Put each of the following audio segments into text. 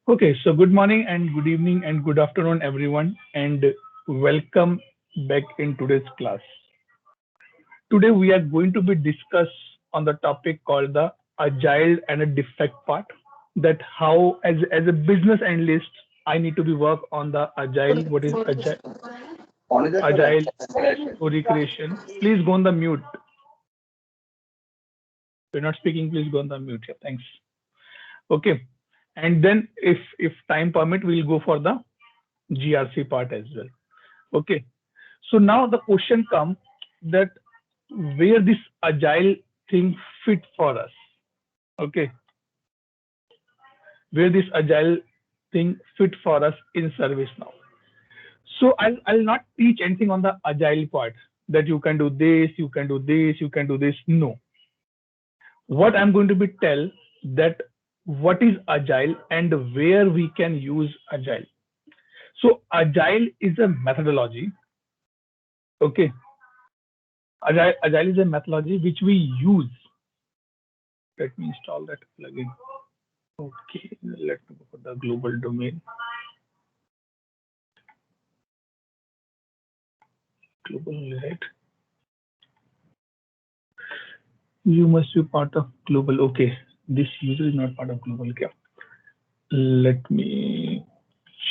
Okay, so good morning and good evening and good afternoon, everyone, and welcome back in today's class. Today we are going to be discuss on the topic called the agile and a defect part. That how as a business analyst I need to be work on the agile. What is agile story creation? Please go on the mute. If you're not speaking, please go on the mute. Yeah, thanks. Okay, and then if time permit, we'll go for the GRC part as well. Okay, so now the question comes that where this agile thing fit for us. Okay, where this agile thing fit for us in service now. So I'll not teach anything on the agile part that you can do this, you can do this, you can do this. No, what I'm going to be tell that what is agile and where we can use agile. So agile is a methodology. Okay, agile is a methodology which we use. Let me install that plugin. Okay, let me go for the global domain. Global, right? You must be part of global. Okay, this user is not part of global. Okay, let me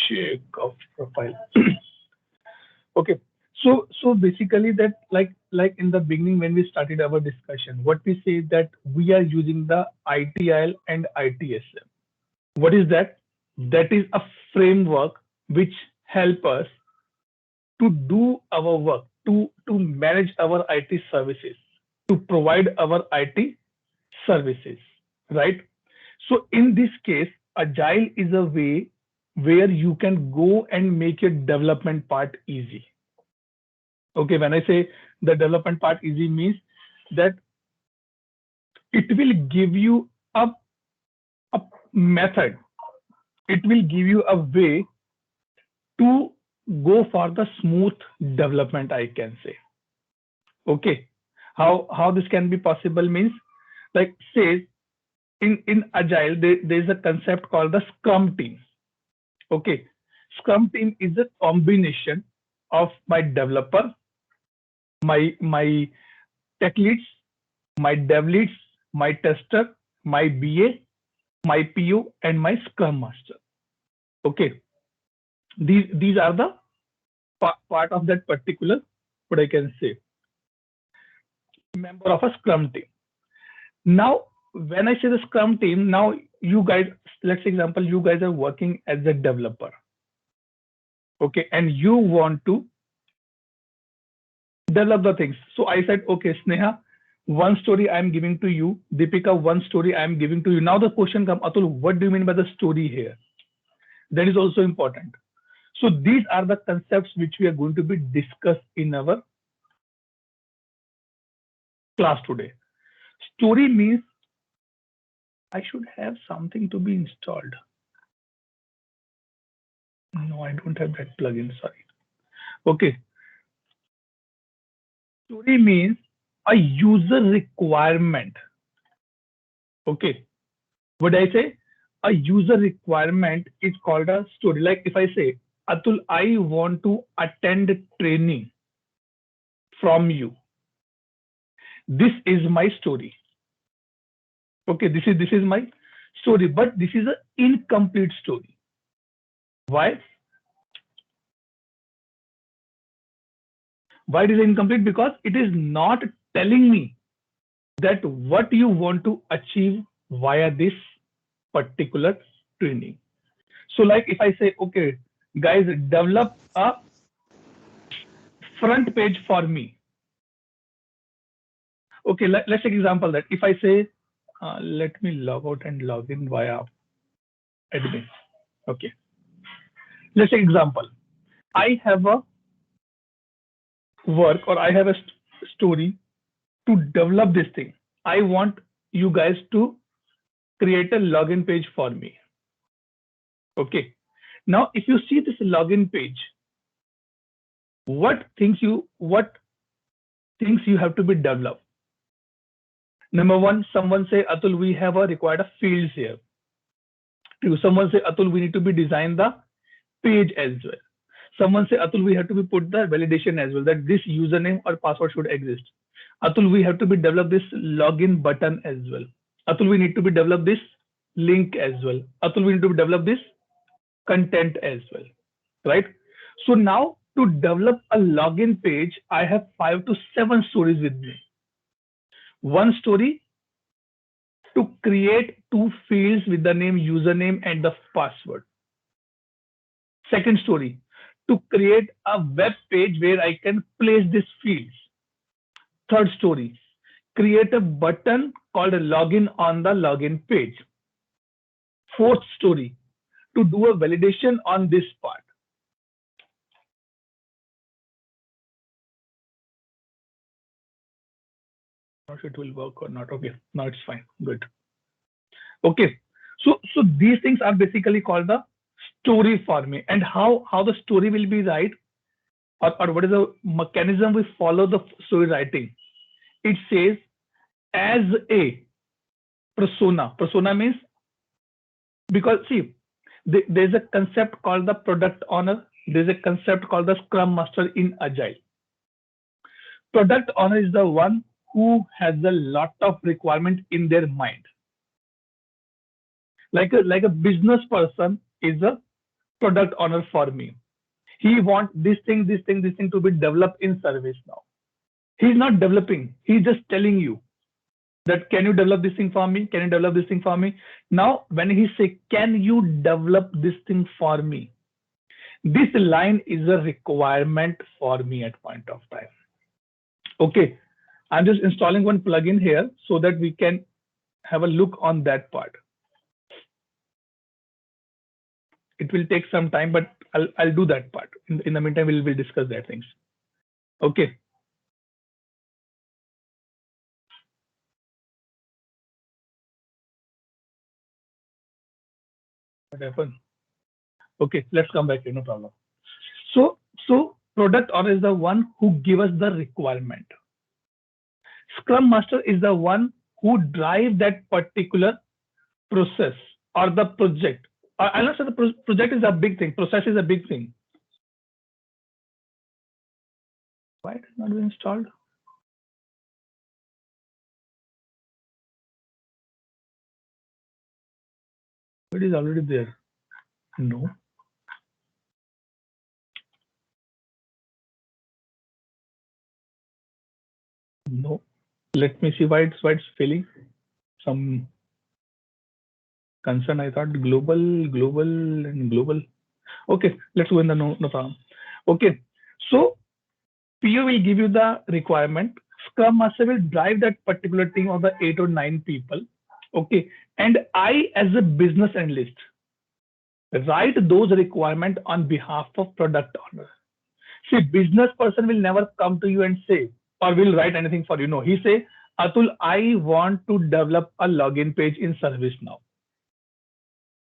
check of profile. Okay, so basically that like in the beginning when we started our discussion, what we say that we are using the ITIL and ITSM. What is that? That is a framework which help us to do our work, to manage our IT services, to provide our IT services, right? So in this case, agile is a way where you can go and make your development part easy. Okay, when I say the development part easy means that it will give you a method, it will give you a way to go for the smooth development, I can say. Okay, how this can be possible means, like say in agile there's a concept called the Scrum Team. Okay, Scrum Team is a combination of my developer, my tech leads, my dev leads, my tester, my BA, my PO, and my Scrum Master. Okay, these are the part of that particular, what I can say, member of a Scrum Team. Now, when I say the Scrum Team, now you guys, let's say example, you guys are working as a developer. Okay, and you want to develop the things. So I said, okay, Sneha, one story I'm giving to you. Deepika, one story I'm giving to you. Now the question comes, Atul, what do you mean by the story here? That is also important. So these are the concepts which we are going to be discussed in our class today. Story means I should have something to be installed. No, I don't have that plugin, sorry. Okay. Story means a user requirement. Okay. What I say? A user requirement is called a story. Like if I say, Atul, I want to attend training from you. This is my story. Okay, this is my story, but this is an incomplete story. Why? Why it is incomplete? Because it is not telling me that what you want to achieve via this particular training. So like if I say, okay, guys, develop a front page for me. Okay, let's take example that if I say, let me log out and log in via admin. Okay, let's take example. I have a work or I have a story to develop this thing. I want you guys to create a login page for me. Okay, now if you see this login page, what things you have to be developed. Number one, someone say, Atul, we have a required fields here. Someone say, Atul, we need to be design the page as well. Someone say, Atul, we have to be put the validation as well, that this username or password should exist. Atul, we have to be develop this login button as well. Atul, we need to be develop this link as well. Atul, we need to develop this content as well, right? So now to develop a login page, I have 5 to 7 stories with me. One story to create 2 fields with the name username and the password. Second story, to create a web page where I can place these fields. Third story, create a button called a login on the login page. Fourth story, to do a validation on this part. Not sure it will work or not. Okay, now it's fine. Good. Okay, so these things are basically called the story for me. And how the story will be right, or what is the mechanism we follow the story writing? It says as a persona. Persona means, because see, there's a concept called the product owner. There's a concept called the Scrum Master in Agile. Product owner is the one who has a lot of requirement in their mind. Like a business person is a product owner for me. He wants this thing to be developed in service now. He's not developing. He's just telling you that, can you develop this thing for me? Can you develop this thing for me? Now, when he say, can you develop this thing for me? This line is a requirement for me at point of time. Okay, I'm just installing one plugin here so that we can have a look on that part. It will take some time, but I'll do that part. In the meantime, we'll discuss that things. Okay. What happened? Okay, let's come back here, no problem. So product owner is the one who gives us the requirement. Scrum Master is the one who drives that particular process or the project. I'll not say the project is a big thing, process is a big thing. Why it is not being installed? It is already there. No. No. Let me see why it's failing. Some concern. I thought global. Okay, let's go in the no problem. Okay, so PO will give you the requirement. Scrum Master will drive that particular team of the 8 or 9 people. Okay, and I, as a business analyst, write those requirements on behalf of product owner. See, business person will never come to you and say, or will write anything for you. No, he say, Atul, I want to develop a login page in ServiceNow.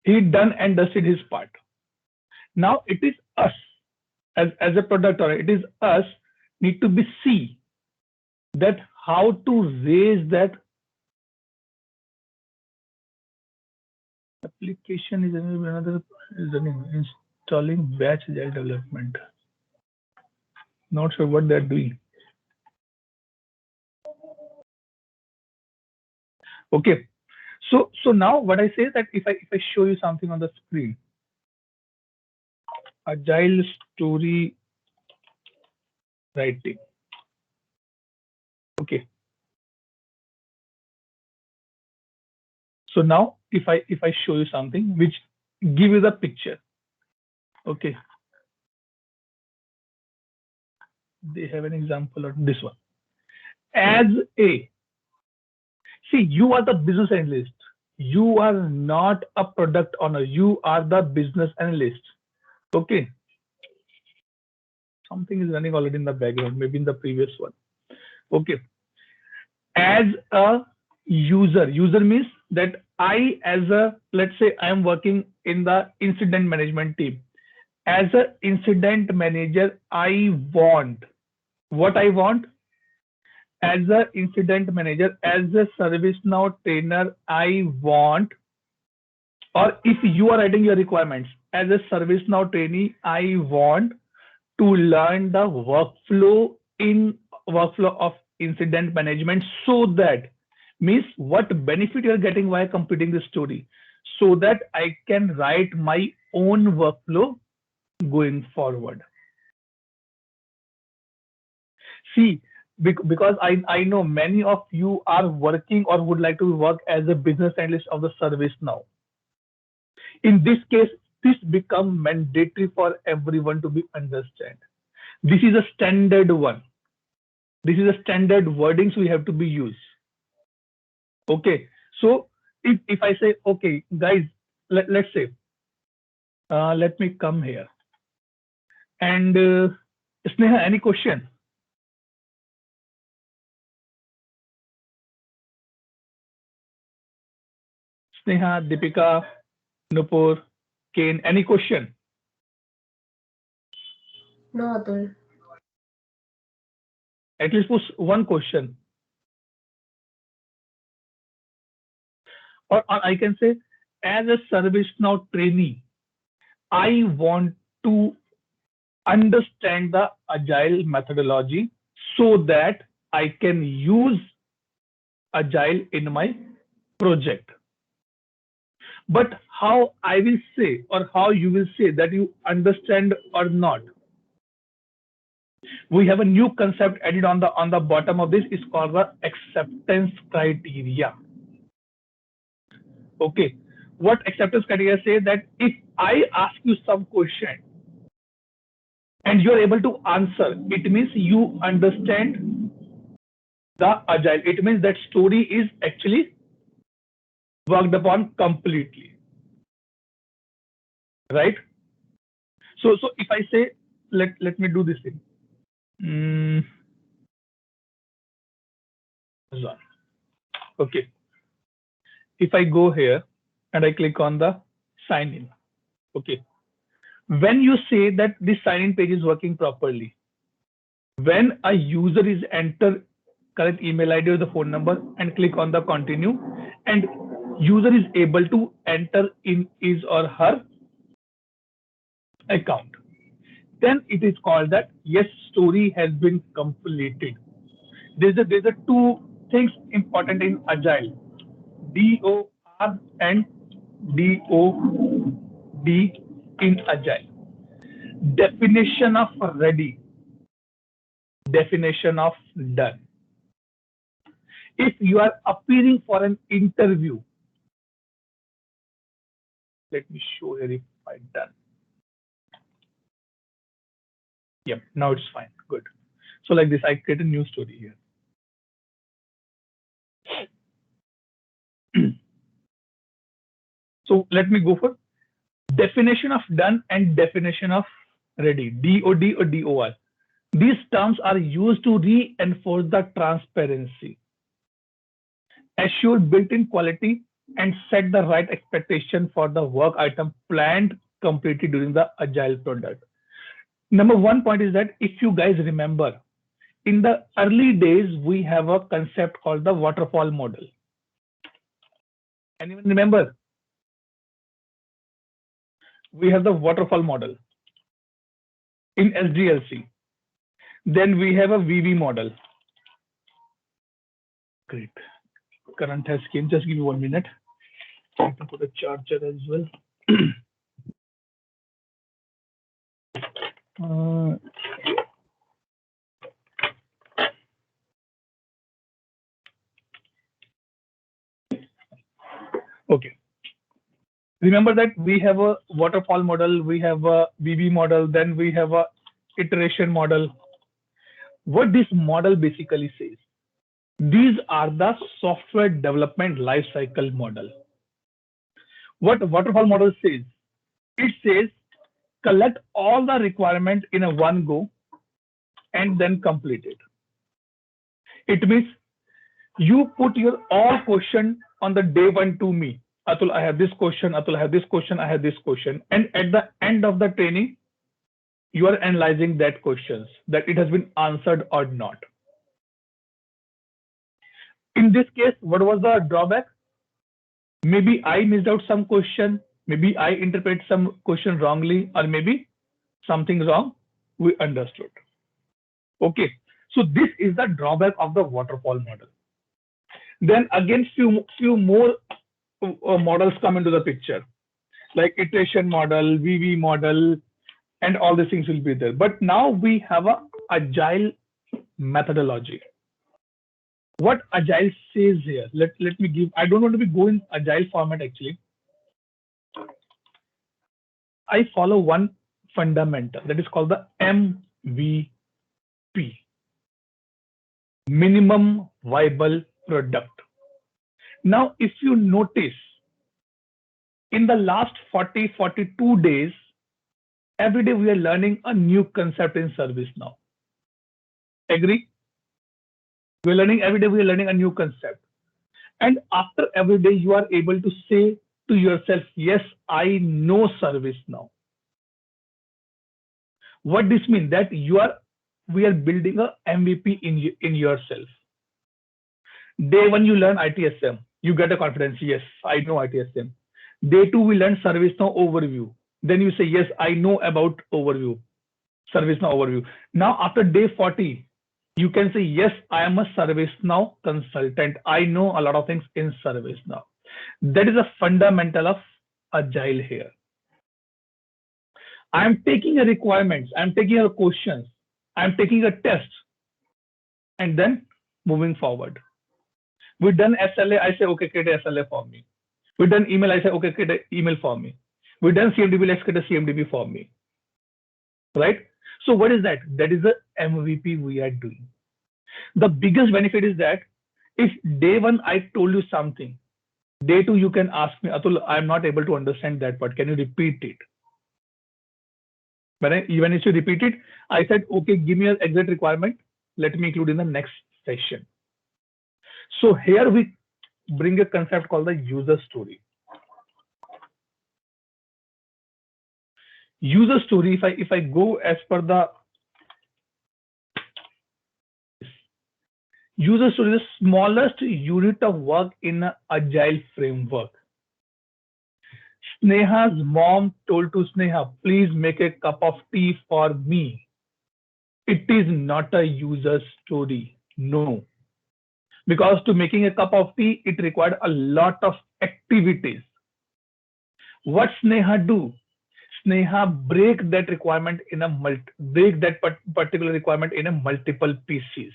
He done and dusted his part. Now it is us as a product owner. It is us need to be see that how to raise that application is another is running, installing batch Agile development. Not sure what they're doing. Okay, so now what I say is that if I show you something on the screen, Agile story writing. Okay. So now if I show you something which give you the picture. Okay. They have an example of this one. As a, see, you are the business analyst. You are not a product owner. You are the business analyst. Okay. Something is running already in the background, maybe in the previous one. Okay. As a user means that I, as a, let's say I am working in the incident management team. As an incident manager, I want what I want. As an incident manager, as a ServiceNow trainer, I want Or if you are writing your requirements as a ServiceNow trainee, I want to learn the workflow of incident management, so that means what benefit you are getting while completing the story, so that I can write my own workflow going forward. See, because I know many of you are working or would like to work as a business analyst of the ServiceNow. In this case, this becomes mandatory for everyone to be understand. This is a standard one. This is a standard wordings we have to be used. Okay, so if I say, okay, guys, let's say, let me come here. And Sneha, any question? Sneha, Deepika, Nupur, Kane, any question? No, Atul. At least put one question. Or I can say, as a ServiceNow trainee, I want to understand the Agile methodology so that I can use Agile in my project. But how I will say, or how you will say that you understand or not, we have a new concept added on the bottom of this. Is called the acceptance criteria. Okay, what acceptance criteria say that if I ask you some question and you are able to answer, it means you understand the Agile. It means that story is actually worked upon completely, right? So if I say, let me do this thing. Okay, if I go here and I click on the sign in, okay, when you say that this sign in page is working properly, when a user is enter correct email ID or the phone number and click on the continue, and user is able to enter in his or her account, then it is called that yes, story has been completed. There's a two things important in Agile: DOR and DOD in Agile. Definition of ready, definition of done. If you are appearing for an interview, let me show here if I done. Yep, now it's fine. Good. So like this, I create a new story here. So let me go for definition of done and definition of ready, DOD or DOR. These terms are used to reinforce the transparency, assure built-in quality, and set the right expectation for the work item planned completed during the Agile product. Number one point is that if you guys remember, in the early days, we have a concept called the waterfall model. Anyone remember? We have the waterfall model in SDLC. Then we have a VV model. Great. Current has came. Just give me 1 minute. I can put a charger as well. Okay. Remember that we have a waterfall model, we have a VB model, then we have a iteration model. What this model basically says, these are the software development lifecycle model. What waterfall model says, it says collect all the requirement in a one go and then complete it. It means you put your all question on the day one to me. Atul, I have this question. Atul, I have this question. I have this question. And at the end of the training, you are analyzing that questions, that it has been answered or not. In this case, what was the drawback? Maybe I missed out some question, maybe I interpret some question wrongly, or maybe something wrong we understood. Okay, so this is the drawback of the waterfall model. Then again, few more models come into the picture, like iteration model, VV model, and all these things will be there. But now we have a agile methodology. What agile says here, let me give, I don't want to be go in agile format actually. I follow one fundamental that is called the MVP, minimum viable product. Now, if you notice, in the last 42 days, every day we are learning a new concept in service now. Agree? We're learning every day, we are learning a new concept. And after every day, you are able to say to yourself, yes, I know service now. What this means? That we are building a MVP in yourself. Day one, you learn ITSM. You get a confidence. Yes, I know ITSM. Day two, we learn ServiceNow overview. Then you say, yes, I know about overview, ServiceNow overview. Now, after day 40, you can say, yes, I am a ServiceNow consultant. I know a lot of things in ServiceNow. That is a fundamental of Agile here. I am taking a requirements. I am taking a questions. I am taking a test, and then moving forward. We done SLA. I say, okay, create a SLA for me. We done email. I say, okay, create an email for me. We done CMDB. Let's create a CMDB for me. Right? So what is that? That is the MVP we are doing. The biggest benefit is that if day one I told you something, day two you can ask me, Atul, I'm not able to understand that part. Can you repeat it? When you repeat it, I said, okay, give me an exact requirement. Let me include in the next session. So here we bring a concept called the user story. User story, if I go as per the user story, the smallest unit of work in an agile framework. Sneha's mom told to Sneha, please make a cup of tea for me. It is not a user story. No. Because to making a cup of tea, it required a lot of activities. What Sneha do? Sneha break that requirement in particular requirement in a multiple pieces.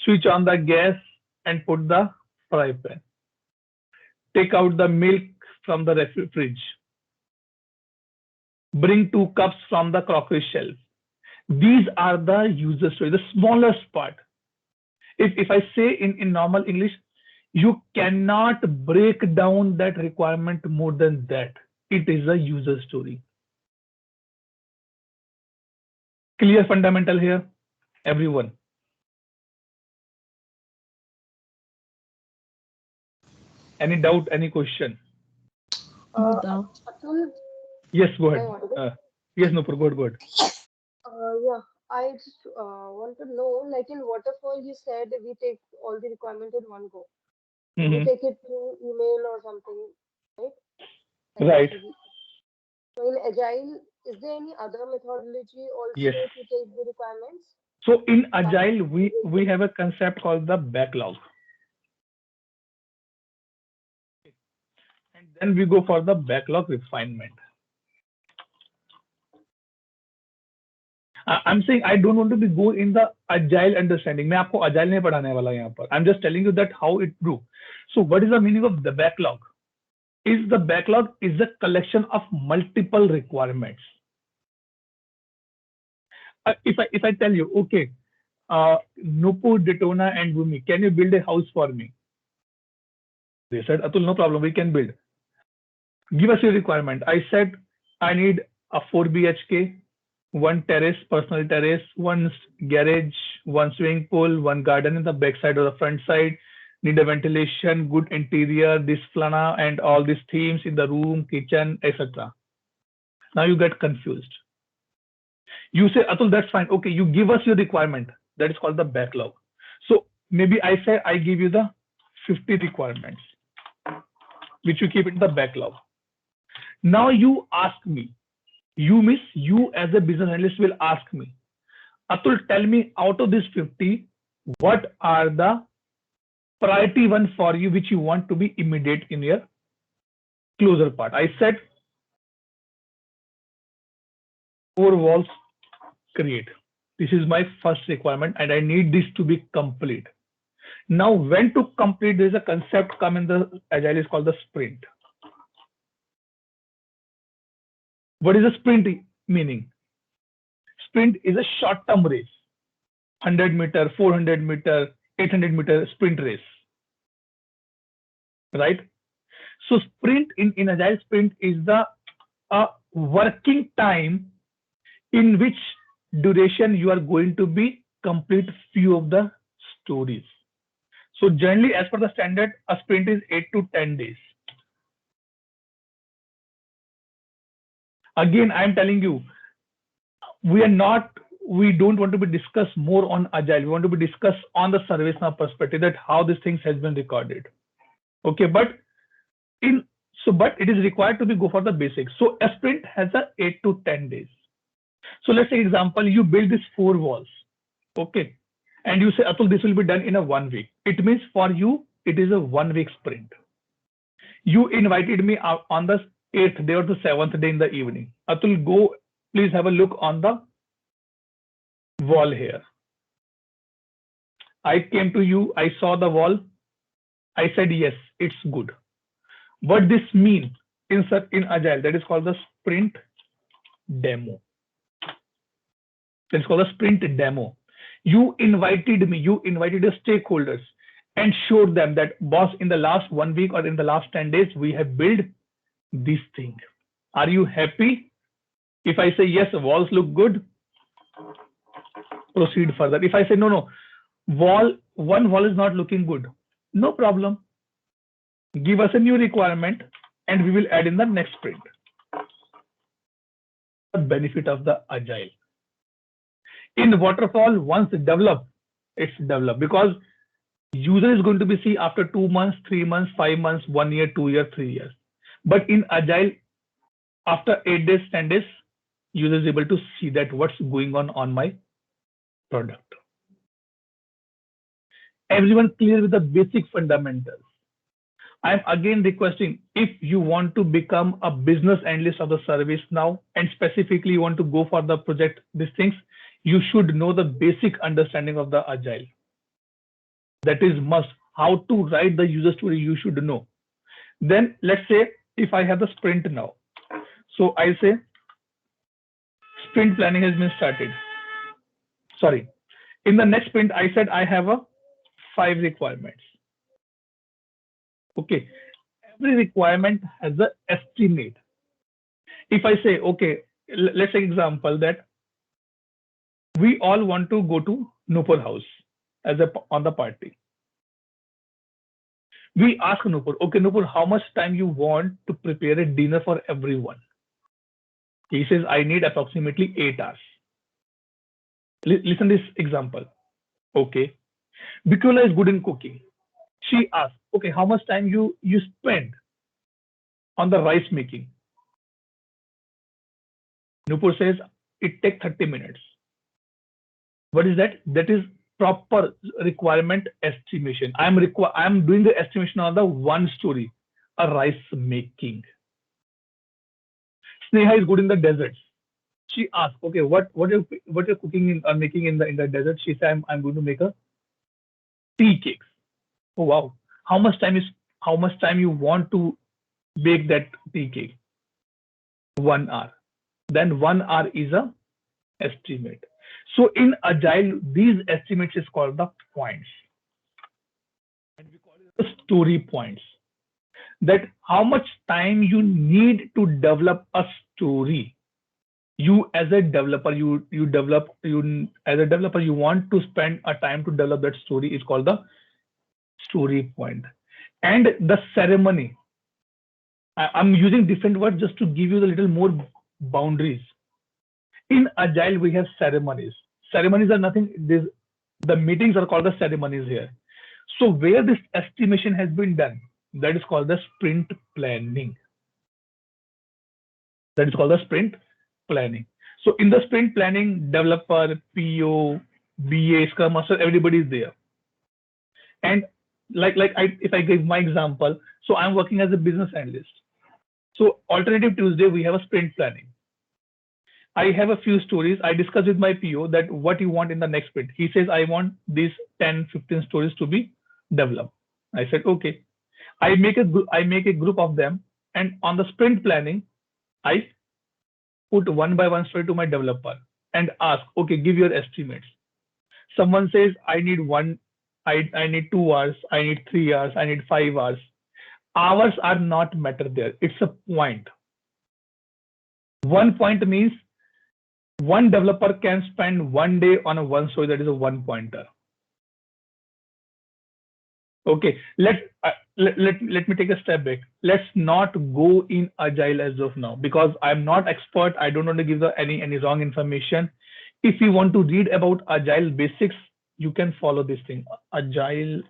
Switch on the gas and put the fry pan. Take out the milk from the fridge. Bring 2 cups from the crockery shelf. These are the user stories, the smallest part. If I say in normal English, you cannot break down that requirement more than that. It is a user story. Clear fundamental here, everyone? Any doubt, any question? No doubt. Atul, Yes, go ahead. Yes, no, go ahead. yeah, I just want to know, like in waterfall, you said we take all the requirement in one go. We take it through email or something, right? Like Right. So in Agile, is there any other methodology Yes. also to take the requirements? So in Agile, we have a concept called the backlog. And then we go for the backlog refinement. I'm saying I don't want to be go in the agile understanding. मैं आपको agile नहीं पढ़ाने वाला यहाँ पर. I'm just telling you that how it grew. So what is the meaning of the backlog? The backlog is a collection of multiple requirements. If I tell you, okay, Nupur, Daytona, and Bhumi, can you build a house for me? They said, Atul, no problem, we can build. Give us your requirement. I said, I need a 4 BHK, 1 terrace, personal terrace, 1 garage, 1 swimming pool, 1 garden in the back side or the front side, need a ventilation, good interior, this flana, and all these themes in the room, kitchen, etc. Now you get confused. You say, Atul, that's fine. Okay, you give us your requirement. That is called the backlog. So maybe I say I give you the 50 requirements, which you keep in the backlog. Now you ask me, you as a business analyst will ask me, Atul, tell me out of these 50, what are the priority one for you, which you want to be immediate in your closer part? I said 4 walls create. This is my first requirement and I need this to be complete. Now when to complete, there is a concept come in the Agile is called the sprint. What is a sprint meaning? Sprint is a short-term race, 100 meter, 400 meter, 800 meter sprint race, right? So sprint in Agile, sprint is the working time in which duration you are going to be complete few of the stories. So generally, as per the standard, a sprint is 8 to 10 days. Again, I am telling you, we don't want to be discussed more on Agile. We want to be discussed on the ServiceNow perspective, that how these things has been recorded. Okay, but it is required to be go for the basics. So a sprint has a 8 to 10 days. So let's say example, you build these 4 walls, okay, and you say, Atul, this will be done in a 1 week. It means for you, it is a 1 week sprint. You invited me out on the 8th day or the 7th day in the evening. Atul, go, please have a look on the wall here. I came to you, I saw the wall. I said, yes, it's good. What this means in Agile, that is called the sprint demo. That is called a sprint demo. You invited me, you invited the stakeholders and showed them that, boss, in the last 1 week or in the last 10 days, we have built this thing. Are you happy? If I say yes, walls look good, proceed further. If I say no, one wall is not looking good, no problem. Give us a new requirement and we will add in the next sprint. The benefit of the Agile. In waterfall, once developed, it's developed, because user is going to be see after 2 months, 3 months, 5 months, 1 year, 2 years, 3 years. But in Agile, after 8 days, 10 days, user is able to see that what's going on my product. Everyone clear with the basic fundamentals. I'm again requesting, if you want to become a business analyst of the ServiceNow and specifically you want to go for the project, these things, you should know the basic understanding of the Agile. That is must. How to write the user story, you should know. Then let's say if I have the sprint now. So I say sprint planning has been started. Sorry. In the next sprint, I said I have a 5 requirements. Okay. Every requirement has an estimate. If I say, okay, let's take example that we all want to go to Nupur house as on the party. We ask Nupur, okay, Nupur, how much time you want to prepare a dinner for everyone? He says, I need approximately 8 hours. Listen to this example. Okay. Bikula is good in cooking. She asks, okay, how much time you spend on the rice making? Nupur says, it takes 30 minutes. What is that? That is proper requirement estimation. I'm doing the estimation on the one story, a rice making. Sneha is good in the desserts. She asks, okay, what you're cooking or making in the desert? She said, I'm going to make a tea cakes. Oh wow! How much time you want to bake that tea cake? 1 hour. Then 1 hour is a estimate. So in Agile, these estimates is called the points, and we call it the story points. That how much time you need to develop a story. You as a developer, you want to spend a time to develop that story is called the story point. And the ceremony. I'm using different words just to give you a little more boundaries. In Agile, we have ceremonies. Ceremonies are nothing. The meetings are called the ceremonies here. So where this estimation has been done, that is called the sprint planning. That is called the sprint planning. So in the sprint planning, developer, PO, BA, Scrum Master, everybody is there. And if I give my example, so I'm working as a business analyst. So alternative Tuesday, we have a sprint planning. I have a few stories. I discuss with my PO that what you want in the next sprint. He says, I want these 10, 15 stories to be developed. I said, okay. I make a group of them, and on the sprint planning, I put one by one story to my developer and ask, okay, give your estimates. Someone says, I need 2 hours, I need 3 hours, I need 5 hours. Hours are not matter there. It's a point. 1 point means one developer can spend 1 day on a one story. That is a 1 pointer. Okay, let me take a step back. Let's not go in Agile as of now, because I'm not expert. I don't want to give any wrong information. If you want to read about Agile Basics, you can follow this thing. Agile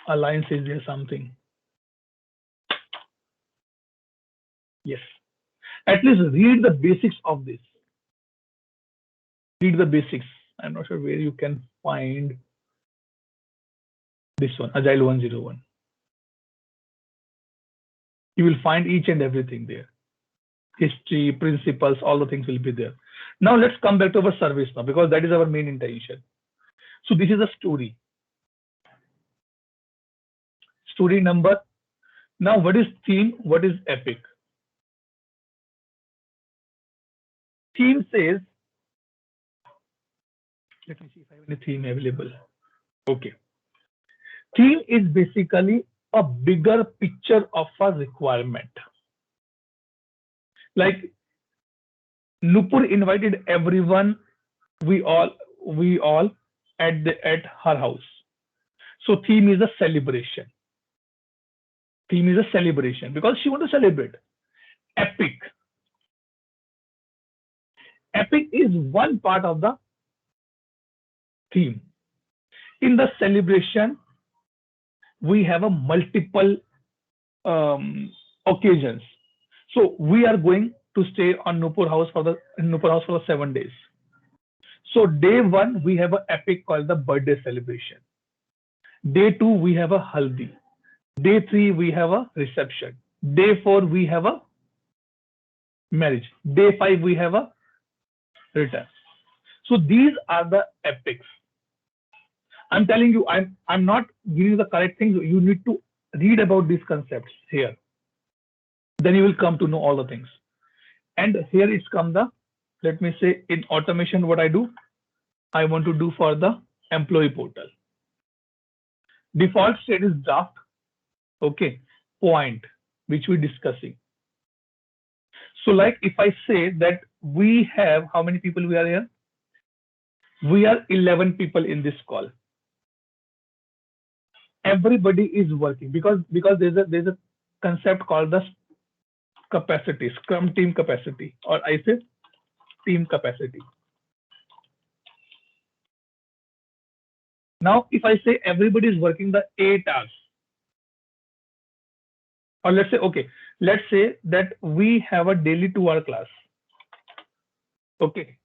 Alliance, is there something? Yes. At least read the basics of this. Read the basics. I'm not sure where you can find this one, Agile 101. You will find each and everything there. History, principles, all the things will be there. Now let's come back to our service now, because that is our main intention. So this is a story. Story number. Now what is theme? What is epic? Theme says, let me see if I have any theme available. Okay. Theme is basically a bigger picture of a requirement. Like Nupur invited everyone, we all at her house. So theme is a celebration. Theme is a celebration because she wants to celebrate. Epic. Epic is one part of the theme. In the celebration, we have a multiple occasions. So we are going to stay on Nupur house for the 7 days. So day 1 we have an epic called the birthday celebration. Day 2 we have a haldi. Day 3 we have a reception. Day 4 we have a marriage. Day 5 we have a return. So these are the epics. I'm telling you, I'm not giving you the correct things. You need to read about these concepts here. Then you will come to know all the things. And here it's come the, let me say, in automation, what I do, I want to do for the employee portal. Default state is draft. Okay, point, which we're discussing. So like if I say that we have, how many people we are here? We are 11 people in this call. Everybody is working because there's a concept called the capacity, Scrum team capacity, or I say team capacity. Now, if I say everybody is working the 8 hours, or let's say that we have a daily 2-hour class. Okay,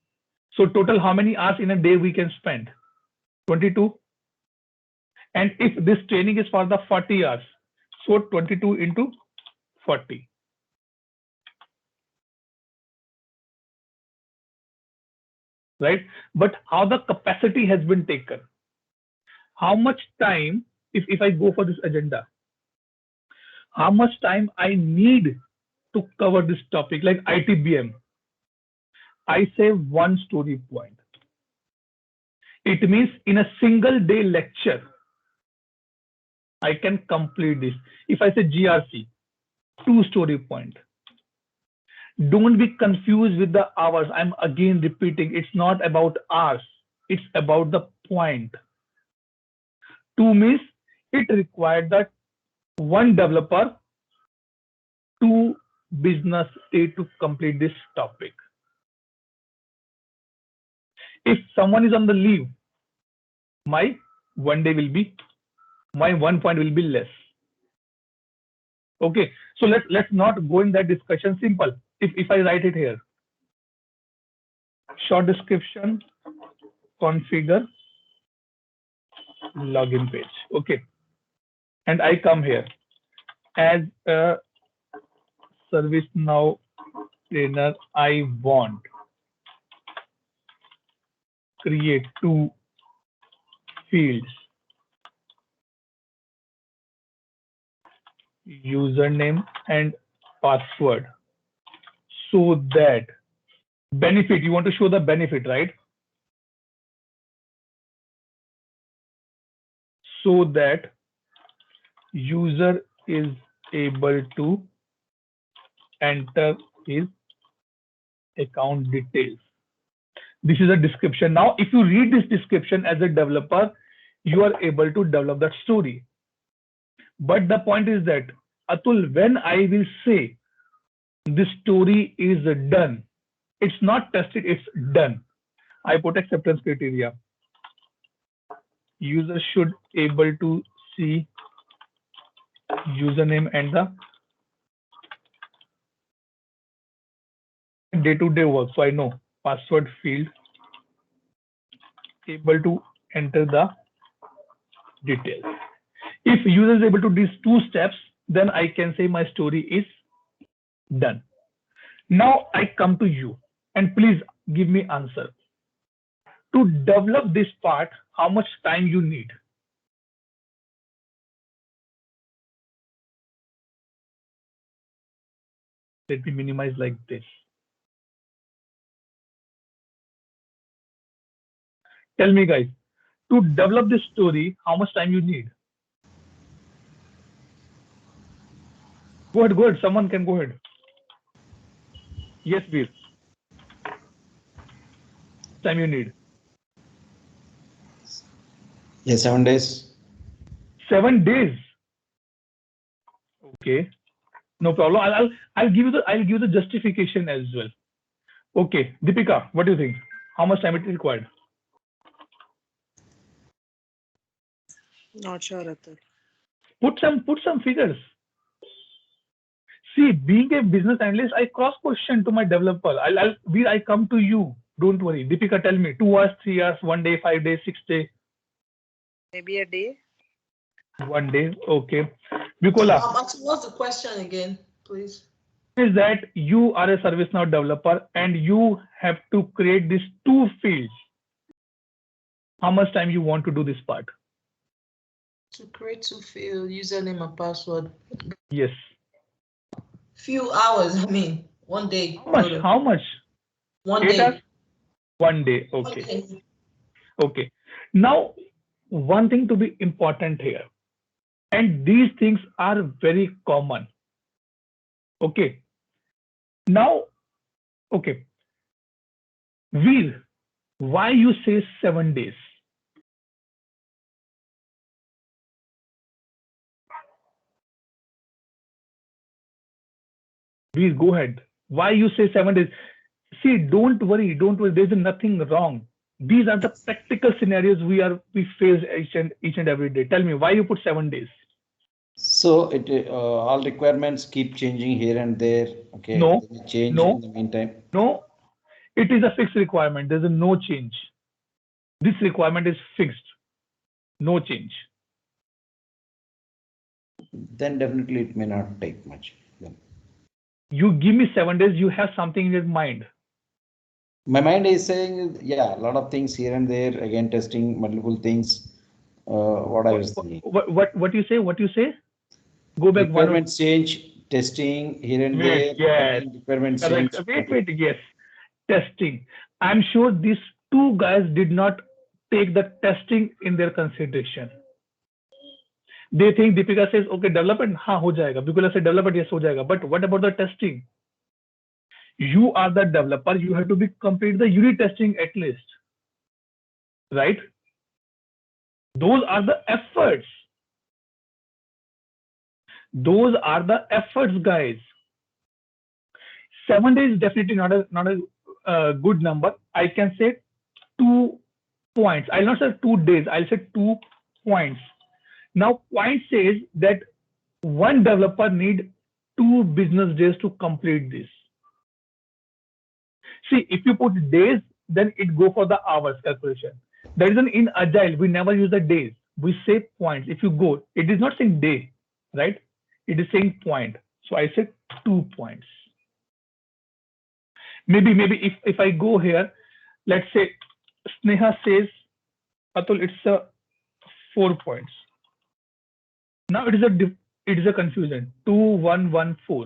so total how many hours in a day we can spend? 22. And if this training is for the 40 hours, so 22 into 40. Right? But how the capacity has been taken? How much time, if I go for this agenda, how much time I need to cover this topic, like ITBM? I say 1 story point. It means in a single day lecture, I can complete this. If I say GRC, 2 story point. Don't be confused with the hours. I'm again repeating, it's not about hours. It's about the point. 2 means it required that 1 developer, 2 business day to complete this topic. If someone is on the leave, my 1 day will be my 1 point will be less. Okay, so let's not go in that discussion. Simple. If I write it here, short description, configure, login page. Okay, and I come here as a ServiceNow trainer. I want create 2 fields, username and password, so that benefit, you want to show the benefit, right? So that user is able to enter his account details. This is a description. Now, if you read this description as a developer, you are able to develop that story. But the point is that, Atul, when I will say this story is done, it's not tested, it's done. I put acceptance criteria. User should able to see username and the day-to-day work. So I know password field, able to enter the details. If user is able to do these 2 steps, then I can say my story is done. Now I come to you, and please give me answer. To develop this part, how much time you need? Let me minimize like this. Tell me, guys, to develop this story, how much time you need? Go ahead. Someone can go ahead. Yes, Veer. Time you need? Yeah, 7 days. 7 days. Okay, no problem. I'll give you the justification as well. Okay, Deepika, what do you think? How much time it is required? Not sure, Atul. Put some figures. See, being a business analyst, I cross question to my developer. I come to you. Don't worry. Deepika, tell me. 2 hours, 3 hours, 1 day, 5 days, 6 days. Maybe a day. 1 day. Okay. Bukola. What's the question again, please? Is that you are a ServiceNow developer and you have to create these 2 fields. How much time you want to do this part? To create 2 field, username and password. Yes. Few hours, I mean, 1 day. How much? 1 8 day. hours? 1 day. Okay. 1 day. Okay. Now, one thing to be important here, and these things are very common. Okay. Now, okay. Veer, why you say 7 days? Veer, go ahead. Why you say 7 days? See, don't worry. There's nothing wrong. These are the practical scenarios we face each and every day. Tell me why you put 7 days. So all requirements keep changing here and there. Okay. No. They change No. in the meantime. No. It is a fixed requirement. There's no change. This requirement is fixed. No change. Then definitely it may not take much. Then. You give me 7 days, you have something in your mind. My mind is saying, yeah, a lot of things here and there, again, testing multiple things. What I was thinking. What you say? What you say? Go back. Requirements change, testing here and there. Yes. Requirements change. Wait. Yes. Testing. I'm sure these 2 guys did not take the testing in their consideration. They think Deepika says, okay, development, हाँ हो जाएगा. Bukola says development, yes हो जाएगा. But what about the testing? You are the developer. You have to complete the unit testing at least, right? Those are the efforts. Those are the efforts, guys. 7 days is definitely not a good number. I can say 2 points. I'll not say 2 days. I'll say 2 points. Now point says that one developer need 2 business days to complete this. See, if you put days, then it go for the hours calculation. That is in Agile, we never use the days. We say points. If you go, it is not saying day, right? It is saying point. So I said 2 points. Maybe if I go here, let's say Sneha says, Atul, it's a 4 points. Now it is a confusion. 2, 1, 1, 4.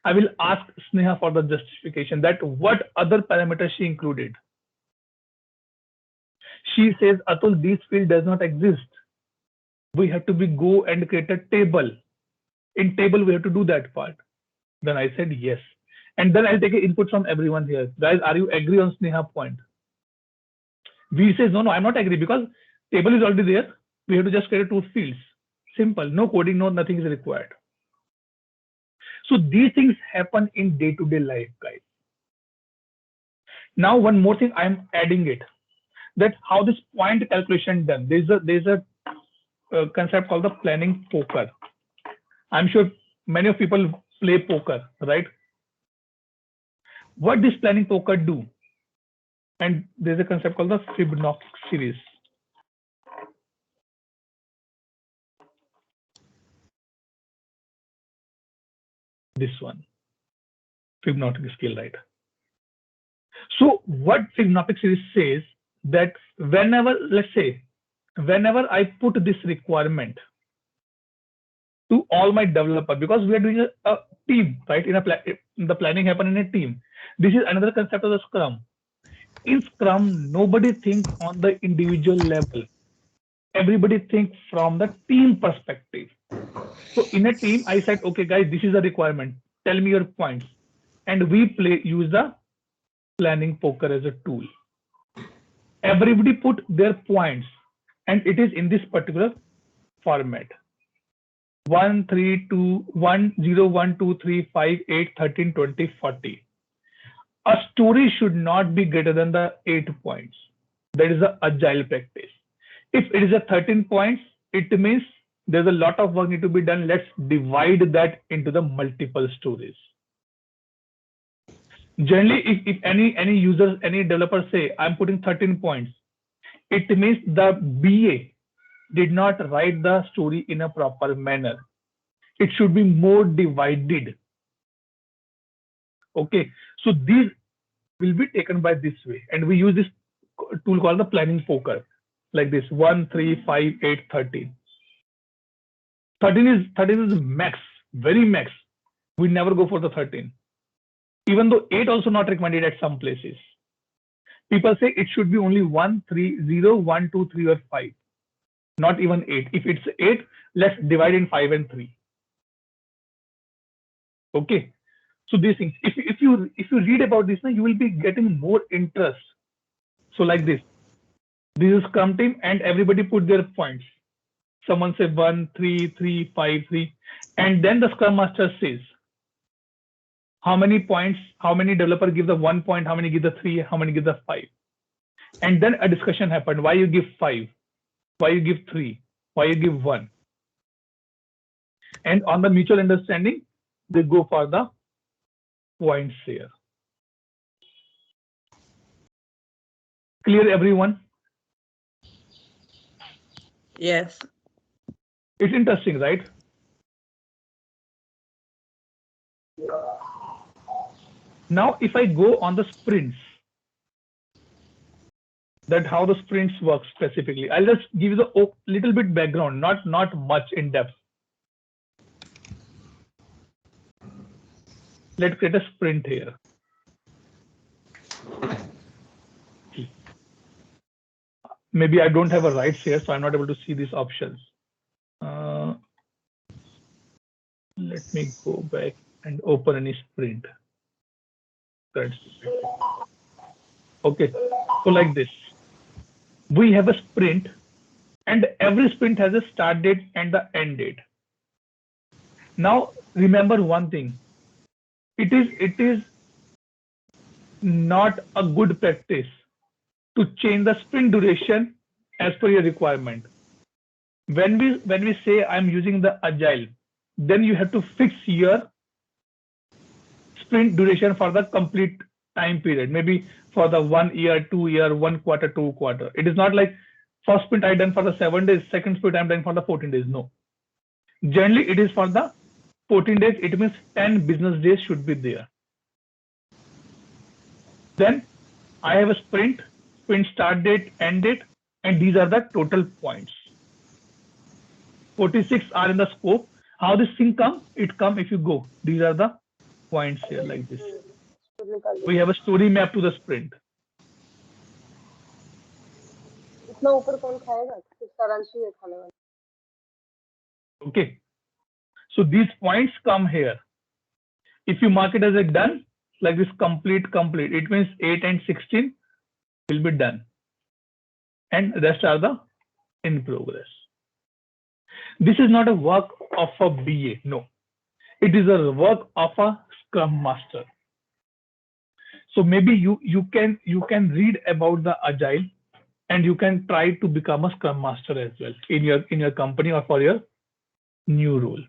I will ask Sneha for the justification that what other parameters she included. She says, Atul, this field does not exist. We have to go and create a table. In table, we have to do that part. Then I said yes. And then I'll take an input from everyone here. Guys, are you agree on Sneha point? V says, no, I'm not agree because table is already there. We have to just create 2 fields. Simple. No coding, nothing is required. So these things happen in day-to-day life, guys. Now, one more thing I'm adding it, that how this point calculation done. There's a concept called the planning poker. I'm sure many of people play poker, right? What this planning poker do? And there's a concept called the Fibonacci series. This one, Fibonacci scale, right? So what Fibonacci series says that whenever, let's say, whenever I put this requirement to all my developer, because we are doing a team, right? The planning happen in a team. This is another concept of the Scrum. In Scrum, nobody thinks on the individual level. Everybody thinks from the team perspective. So in a team, I said, okay, guys, this is a requirement. Tell me your points. And we use the planning poker as a tool. Everybody put their points, and it is in this particular format. 1, 3, 2, 1, 0, 1, 2, 3, 5, 8, 13, 20, 40. A story should not be greater than the 8 points. That is the agile practice. If it is a 13 points, it means there's a lot of work need to be done. Let's divide that into the multiple stories. Generally, if any users, any developer say, I'm putting 13 points, it means the BA did not write the story in a proper manner. It should be more divided. Okay, so these will be taken by this way. And we use this tool called the planning poker, like this: 1, 3, 5, 8, 13. 13 is max, very max. We never go for the 13. Even though 8 also not recommended at some places. People say it should be only 1, 3, 0, 1, 2, 3, or 5. Not even 8. If it's 8, let's divide in 5 and 3. Okay. So these things, if you read about this, you will be getting more interest. So like this is Scrum team, and everybody put their points. Someone say 1, 3, 3, 5, 3, and then the Scrum Master says how many points, how many developer give the 1 point, how many give the 3, how many give the 5, and then a discussion happened. Why you give 5? Why you give 3? Why you give 1? And on the mutual understanding, they go for the points here. Clear, everyone? Yes. It's interesting, right? Now, if I go on the sprints, that how the sprints work specifically, I'll just give you the little bit background, not much in depth. Let's create a sprint here. Maybe I don't have a rights here, so I'm not able to see these options. Let me go back and open any sprint. Okay, so like this, we have a sprint, and every sprint has a start date and the end date. Now, remember one thing. It is not a good practice to change the sprint duration as per your requirement. when we say I'm using the agile, then you have to fix your sprint duration for the complete time period, maybe for the 1 year, 2 year, 1 quarter, 2 quarter. It is not like first sprint I done for the 7 days, second sprint I'm done for the 14 days. No. Generally, it is for the 14 days. It means 10 business days should be there. Then I have a sprint start date, end date, and these are the total points. 46 are in the scope. How this thing come? It come if you go. These are the points here like this. We have a story map to the sprint. Okay. So these points come here. If you mark it as a done, like this complete, it means 8 and 16 will be done. And rest are the in progress. This is not a work of a BA, no. It is a work of a Scrum Master. So maybe you can read about the Agile and you can try to become a Scrum Master as well in your company or for your new role.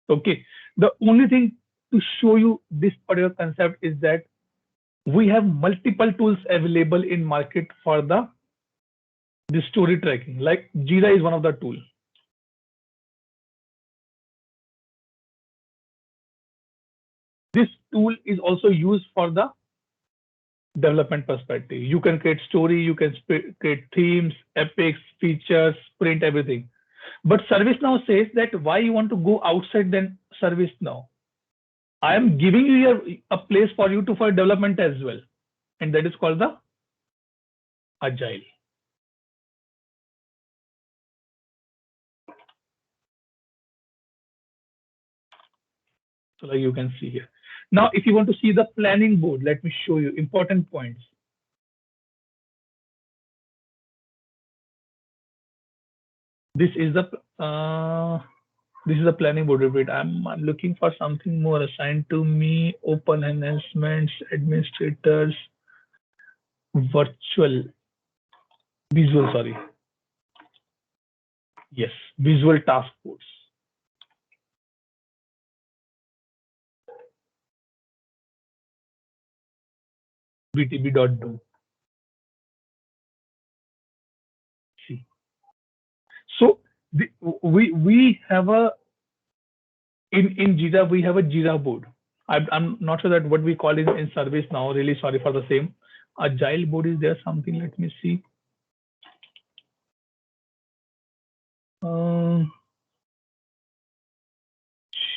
Okay. The only thing to show you this particular concept is that we have multiple tools available in market for the story tracking. Like Jira is one of the tools. This tool is also used for the development perspective. You can create story, you can create themes, epics, features, sprint, everything. But ServiceNow says that why you want to go outside than ServiceNow? I am giving you a place for you to for development as well. And that is called the Agile. So like you can see here. Now, if you want to see the planning board, let me show you important points. This is the planning board. Repeat. I'm looking for something more assigned to me. Open enhancements, administrators, visual. Sorry. Yes, visual task boards. btb.do. See. So we have a in Jira we have a Jira board. I'm not sure that what we call it in service now. Really sorry for the same. Agile board is there something? Let me see.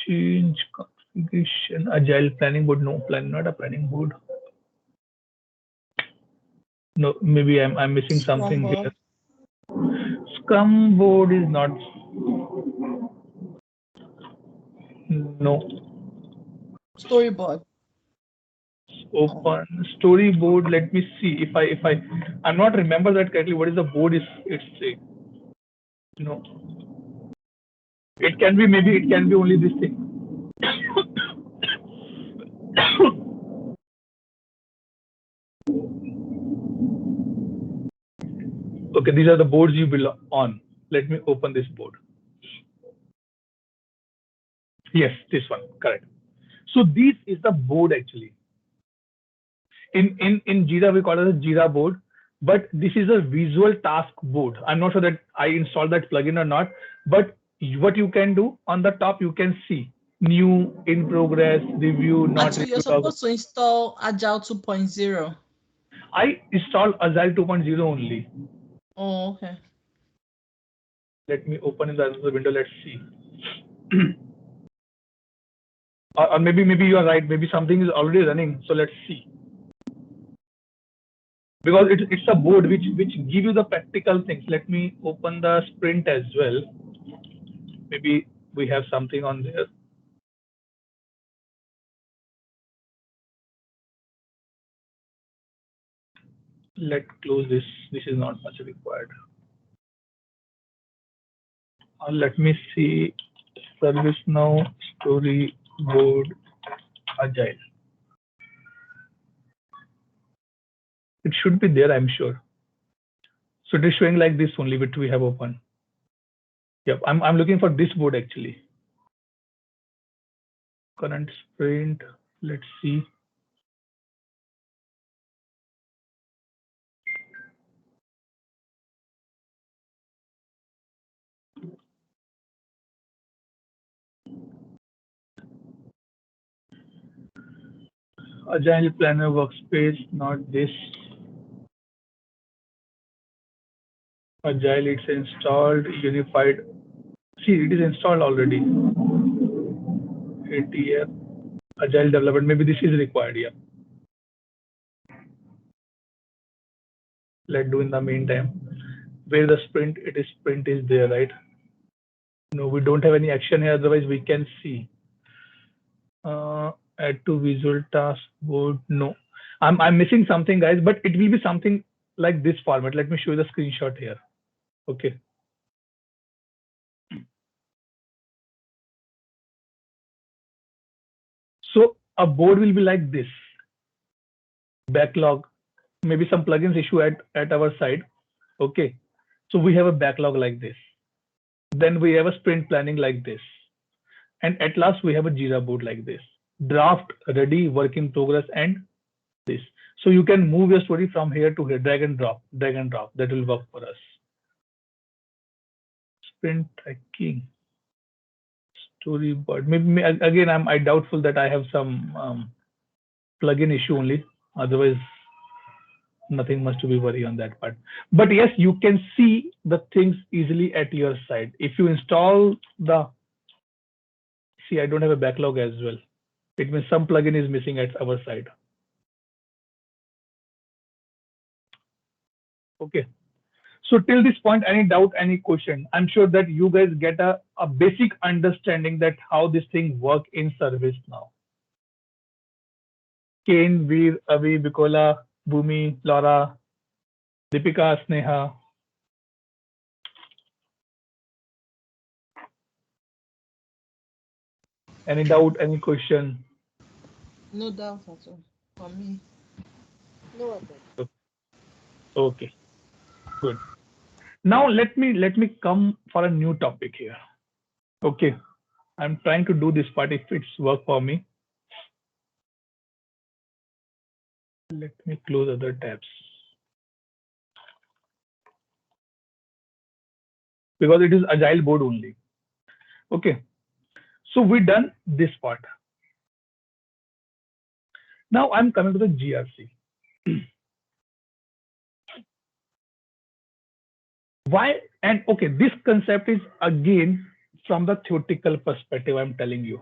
Change configuration. Agile planning board. No, not a planning board. No, maybe I'm missing something here. Scrum board is not. No. Storyboard. Open storyboard. Let me see if I'm not remember that correctly. What is the board is it's saying? No. It can be maybe it can be only this thing. Okay, these are the boards you belong on. Let me open this board. Yes, this one, correct. So this is the board actually. In Jira we call it a Jira board, but this is a visual task board. I'm not sure that I installed that plugin or not, but what you can do on the top you can see new, in progress, review, not Actually, review. you're supposed to install Agile 2.0. I installed Agile 2.0 only. Oh, okay. Let me open in the other window. Let's see. Or maybe you are right. Maybe something is already running. So let's see. Because it's a board which give you the practical things. Let me open the sprint as well. Maybe we have something on there. Let's close this. This is not much required. Let me see. ServiceNow storyboard Agile. It should be there, I'm sure. So it is showing like this only, which we have open. Yep, I'm looking for this board actually. Current sprint, let's see. Agile Planner workspace, not this. Agile, it's installed, unified. See, it is installed already. ATF, Agile development, maybe this is required, yeah. Let's do in the meantime. Where the sprint, sprint is there, right? No, we don't have any action here, otherwise we can see. Add to visual task board, no. I'm missing something, guys, but it will be something like this format. Let me show you the screenshot here. Okay. So a board will be like this. Backlog, maybe some plugins issue at our side. Okay. So we have a backlog like this. Then we have a sprint planning like this. And at last we have a Jira board like this. Draft, ready, work in progress, and this. So you can move your story from here to here, drag and drop. That will work for us. Sprint tracking, storyboard. Maybe again, I doubtful that I have some plugin issue only. Otherwise, nothing much to be worried on that part. But yes, you can see the things easily at your side. If you install the, see, I don't have a backlog as well. It means some plugin is missing at our side. Okay. So till this point, any doubt, any question? I'm sure that you guys get a basic understanding that how this thing work in service now. Kane, Veer, Avi, Bikola, Bhumi, Laura, Deepika, Sneha. Any doubt, any question? No doubt at all for me. No other. Okay, good. Now let me come for a new topic here. Okay, I'm trying to do this part if it's work for me. Let me close other tabs. Because it is agile board only. Okay, so we done this part. Now I'm coming to the GRC. Why? And okay, this concept is again from the theoretical perspective, I'm telling you.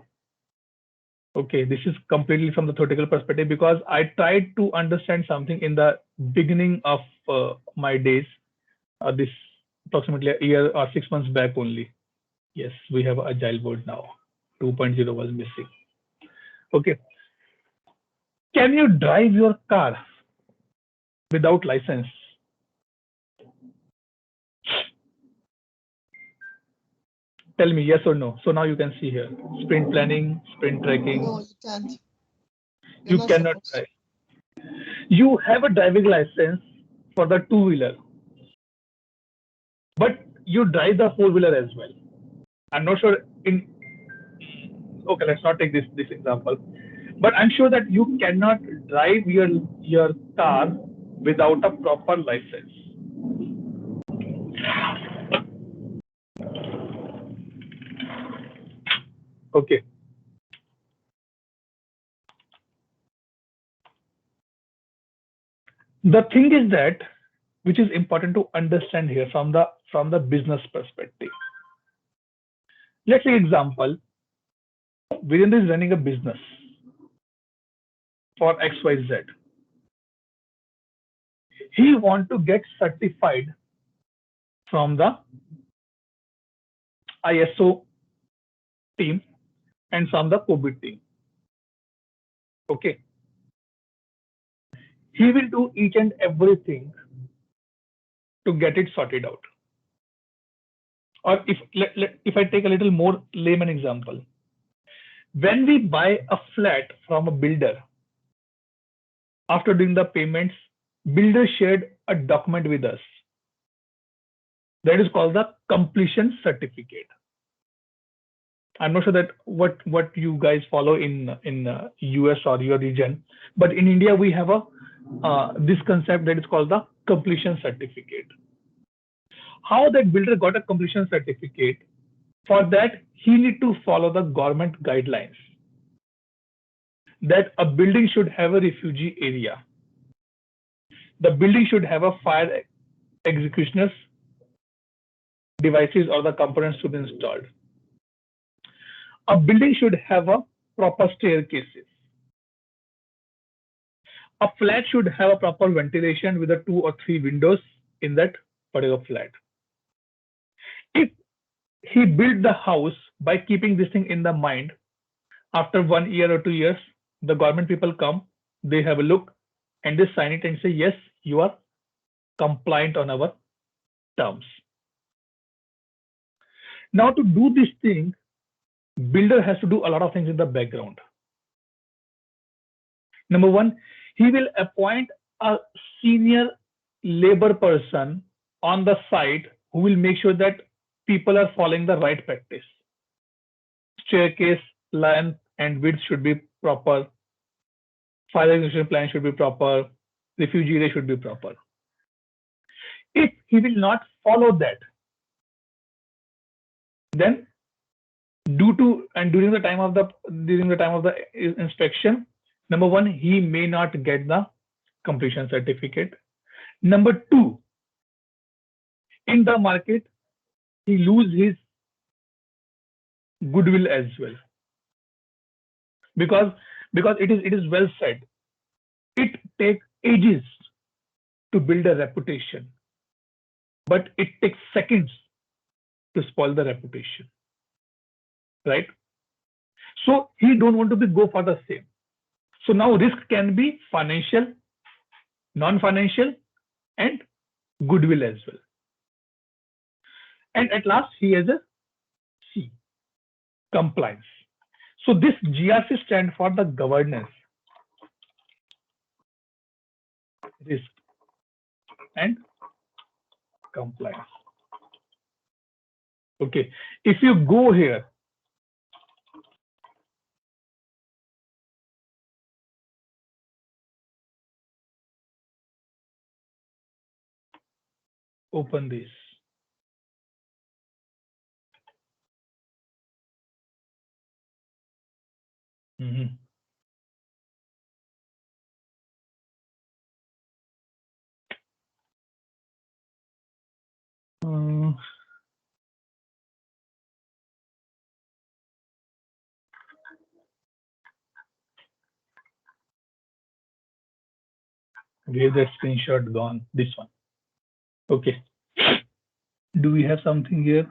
Okay, this is completely from the theoretical perspective because I tried to understand something in the beginning of my days, this approximately a year or 6 months back only. Yes, we have agile board now. 2.0 was missing. Okay. Can you drive your car without license? Tell me yes or no. So now you can see here, sprint planning, sprint tracking. No, you can't. You cannot drive. You have a driving license for the two-wheeler, but you drive the four-wheeler as well. I'm not sure okay, let's not take this example, but I'm sure that you cannot drive your car without a proper license. Okay. The thing is that, which is important to understand here from the business perspective. Let's say example, Virendra is running a business for XYZ. He want to get certified from the ISO team and from the COVID team. Okay. He will do each and everything to get it sorted out. Or if I take a little more layman example, when we buy a flat from a builder, after doing the payments, builder shared a document with us That is called the completion certificate. I'm not sure that what you guys follow in US or your region, but in India we have a this concept that is called the completion certificate. How that builder got a completion certificate? For that, he need to follow the government guidelines that a building should have a refugee area. The building should have a fire executioner's devices or the components to be installed. A building should have a proper staircases. A flat should have a proper ventilation with a 2 or 3 windows in that particular flat. If he built the house by keeping this thing in the mind, after 1 year or 2 years, the government people come, they have a look and they sign it and say, yes, you are compliant on our terms. Now to do this thing, builder has to do a lot of things in the background. Number one, he will appoint a senior labor person on the site who will make sure that people are following the right practice. Staircase length and width should be proper. Fire extinguisher plan should be proper. Refugee area should be proper. If he will not follow that, then during the time of the inspection, number one, he may not get the completion certificate. Number two, in the market, he lose his goodwill as well, because it is well said, it takes ages to build a reputation, but it takes seconds to spoil the reputation, right? So he don't want to go for the same. So now risk can be financial, non-financial, and goodwill as well. And at last, he has a C, compliance. So this GRC stands for the governance, risk, and compliance. Okay, if you go here, open this. Where's that screenshot gone? This one. Okay. Do we have something here?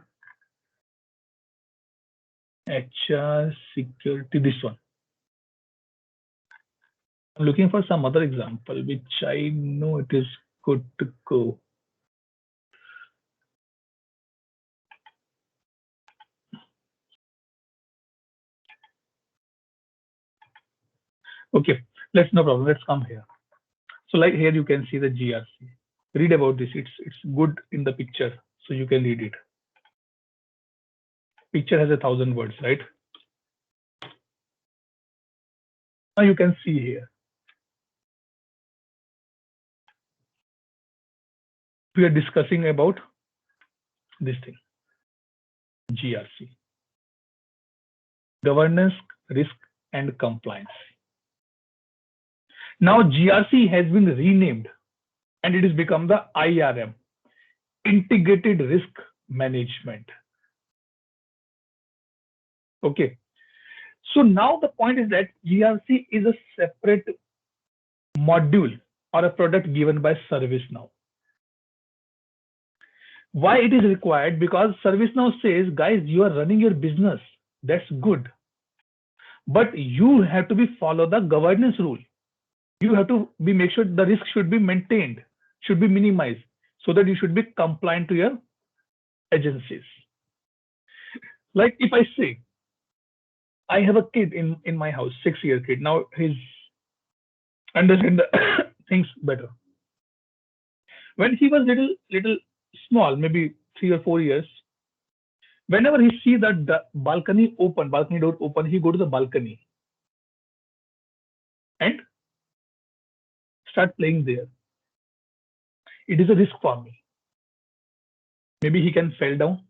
HR security, this one. I'm looking for some other example, which I know it is good to go. Okay, no problem. Let's come here. So like here you can see the GRC. Read about this. It's good in the picture, so you can read it. Picture has 1,000 words, right? Now you can see here. We are discussing about this thing, GRC. Governance, risk, and compliance. Now GRC has been renamed and it has become the IRM, Integrated Risk Management. Okay. So now the point is that GRC is a separate module or a product given by ServiceNow. Why it is required? Because ServiceNow says, guys, you are running your business. That's good. But you have to follow the governance rule. You have to make sure the risk should be maintained, should be minimized, so that you should be compliant to your agencies. Like if I say, I have a kid in my house, 6-year kid. Now he's understand the things better. When he was little small, maybe 3 or 4 years, whenever he see that the balcony door open, he go to the balcony and start playing there. It is a risk for me. Maybe he can fall down.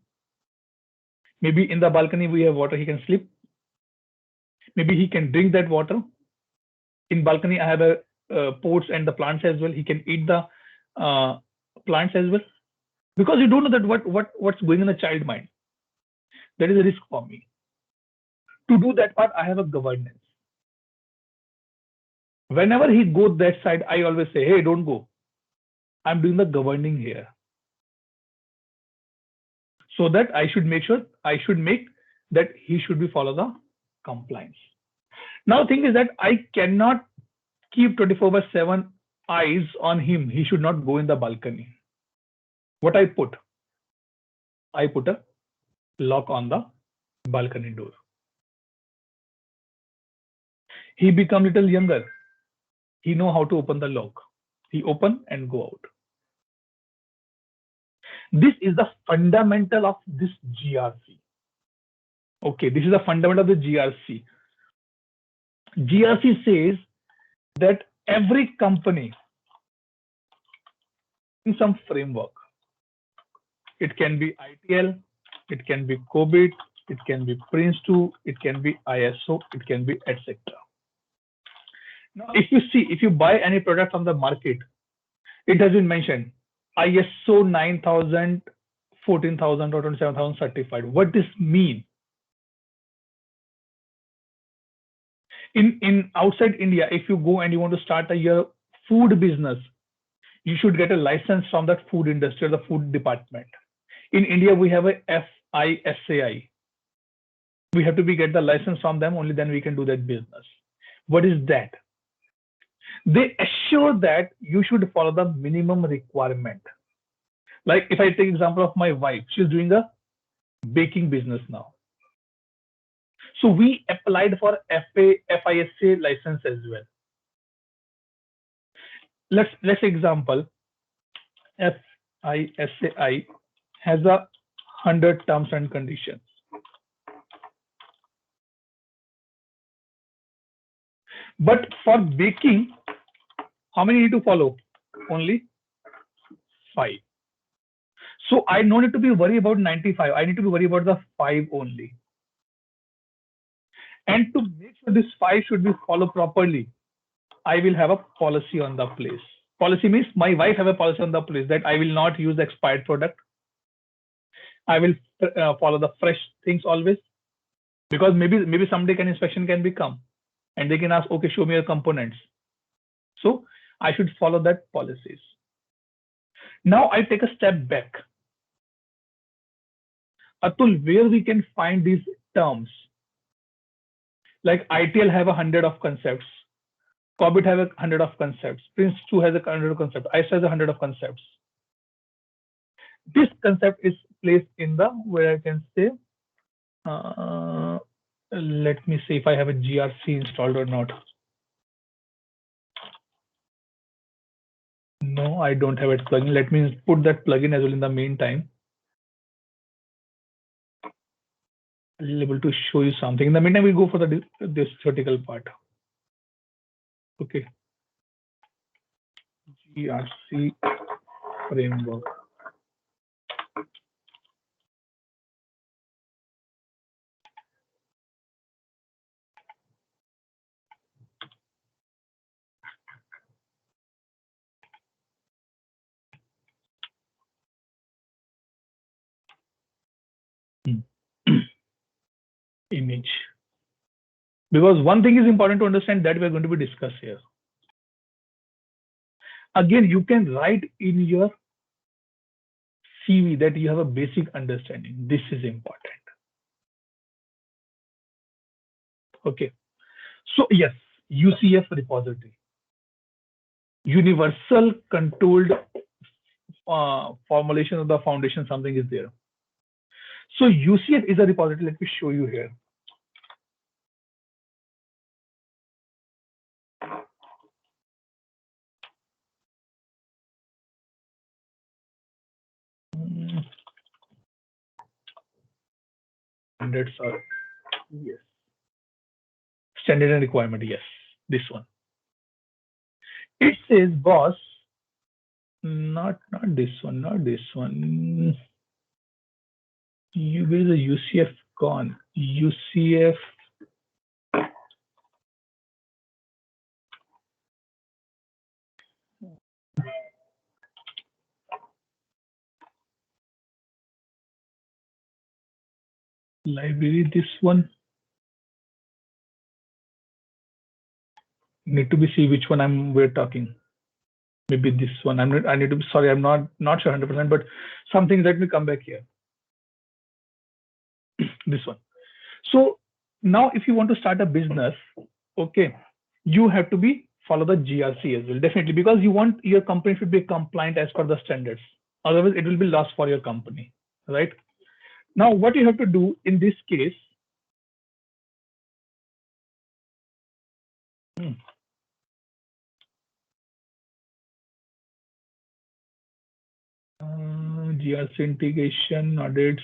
Maybe in the balcony we have water, he can slip. Maybe he can drink that water. In balcony, I have a pots and the plants as well. He can eat the plants as well. Because you don't know that what's going in the child mind. That is a risk for me. To do that part, I have a governance. Whenever he goes that side, I always say, hey, don't go. I'm doing the governing here. So that I should make that he should be follow the compliance. Now thing is that I cannot keep 24/7 eyes on him. He should not go in the balcony. What I put a lock on the balcony door. He become little younger. He know how to open the lock. He open and go out. This is the fundamental of this GRC. Okay, this is the fundamental of the GRC. GRC says that every company in some framework, it can be ITL, it can be COBIT, it can be Prince2, it can be ISO, it can be etc. Now, if you buy any product from the market, it has been mentioned ISO 9000, 14,000 or 27,000 certified. What does this mean? In outside India, if you go and you want to start your food business, you should get a license from that food industry or the food department. In India, we have a FISAI. We have to get the license from them, only then we can do that business. What is that? They assure that you should follow the minimum requirement. Like if I take example of my wife, she's doing a baking business now. So we applied for FISA license as well. Let's example, FISAI has 100 terms and conditions. But for baking, how many need to follow? Only 5. So I don't need to be worried about 95. I need to be worried about the 5 only. And to make sure this 5 should be followed properly, I will have a policy on the place. Policy means my wife have a policy on the place that I will not use the expired product. I will follow the fresh things always, because maybe someday inspection can become and they can ask, okay, show me your components. So I should follow that policies. Now I take a step back. Atul, where we can find these terms? Like ITL have 100 of concepts, COBIT have 100 of concepts, Prince2 has 100 of concepts, ISO has 100 of concepts. This concept is placed in the, where I can say, let me see if I have a GRC installed or not. No, I don't have it plugin. Let me put that plugin as well in the meantime. I'll be able to show you something. In the meantime, we go for this theoretical part. Okay. GRC framework. Image. Because one thing is important to understand that we're going to be discussed here. Again, you can write in your CV that you have a basic understanding. This is important. Okay. So yes, Ucf Repository. Universal controlled formulation of the foundation, something is there. So UCF is a repository. Let me show you here. Standards are, yes. Standard and requirement, yes. This one. It says, boss, not this one, not this one. Where is the UCF gone? UCF. Library, this one. Need to be see which one we're talking. Maybe this one. I need to be sorry, I'm not sure 100%, but something, let me come back here. This one. So now if you want to start a business, okay, you have to follow the GRC as well, definitely, because you want your company to be compliant as per the standards. Otherwise, it will be lost for your company, right? Now, what you have to do in this case, GRC integration, audits,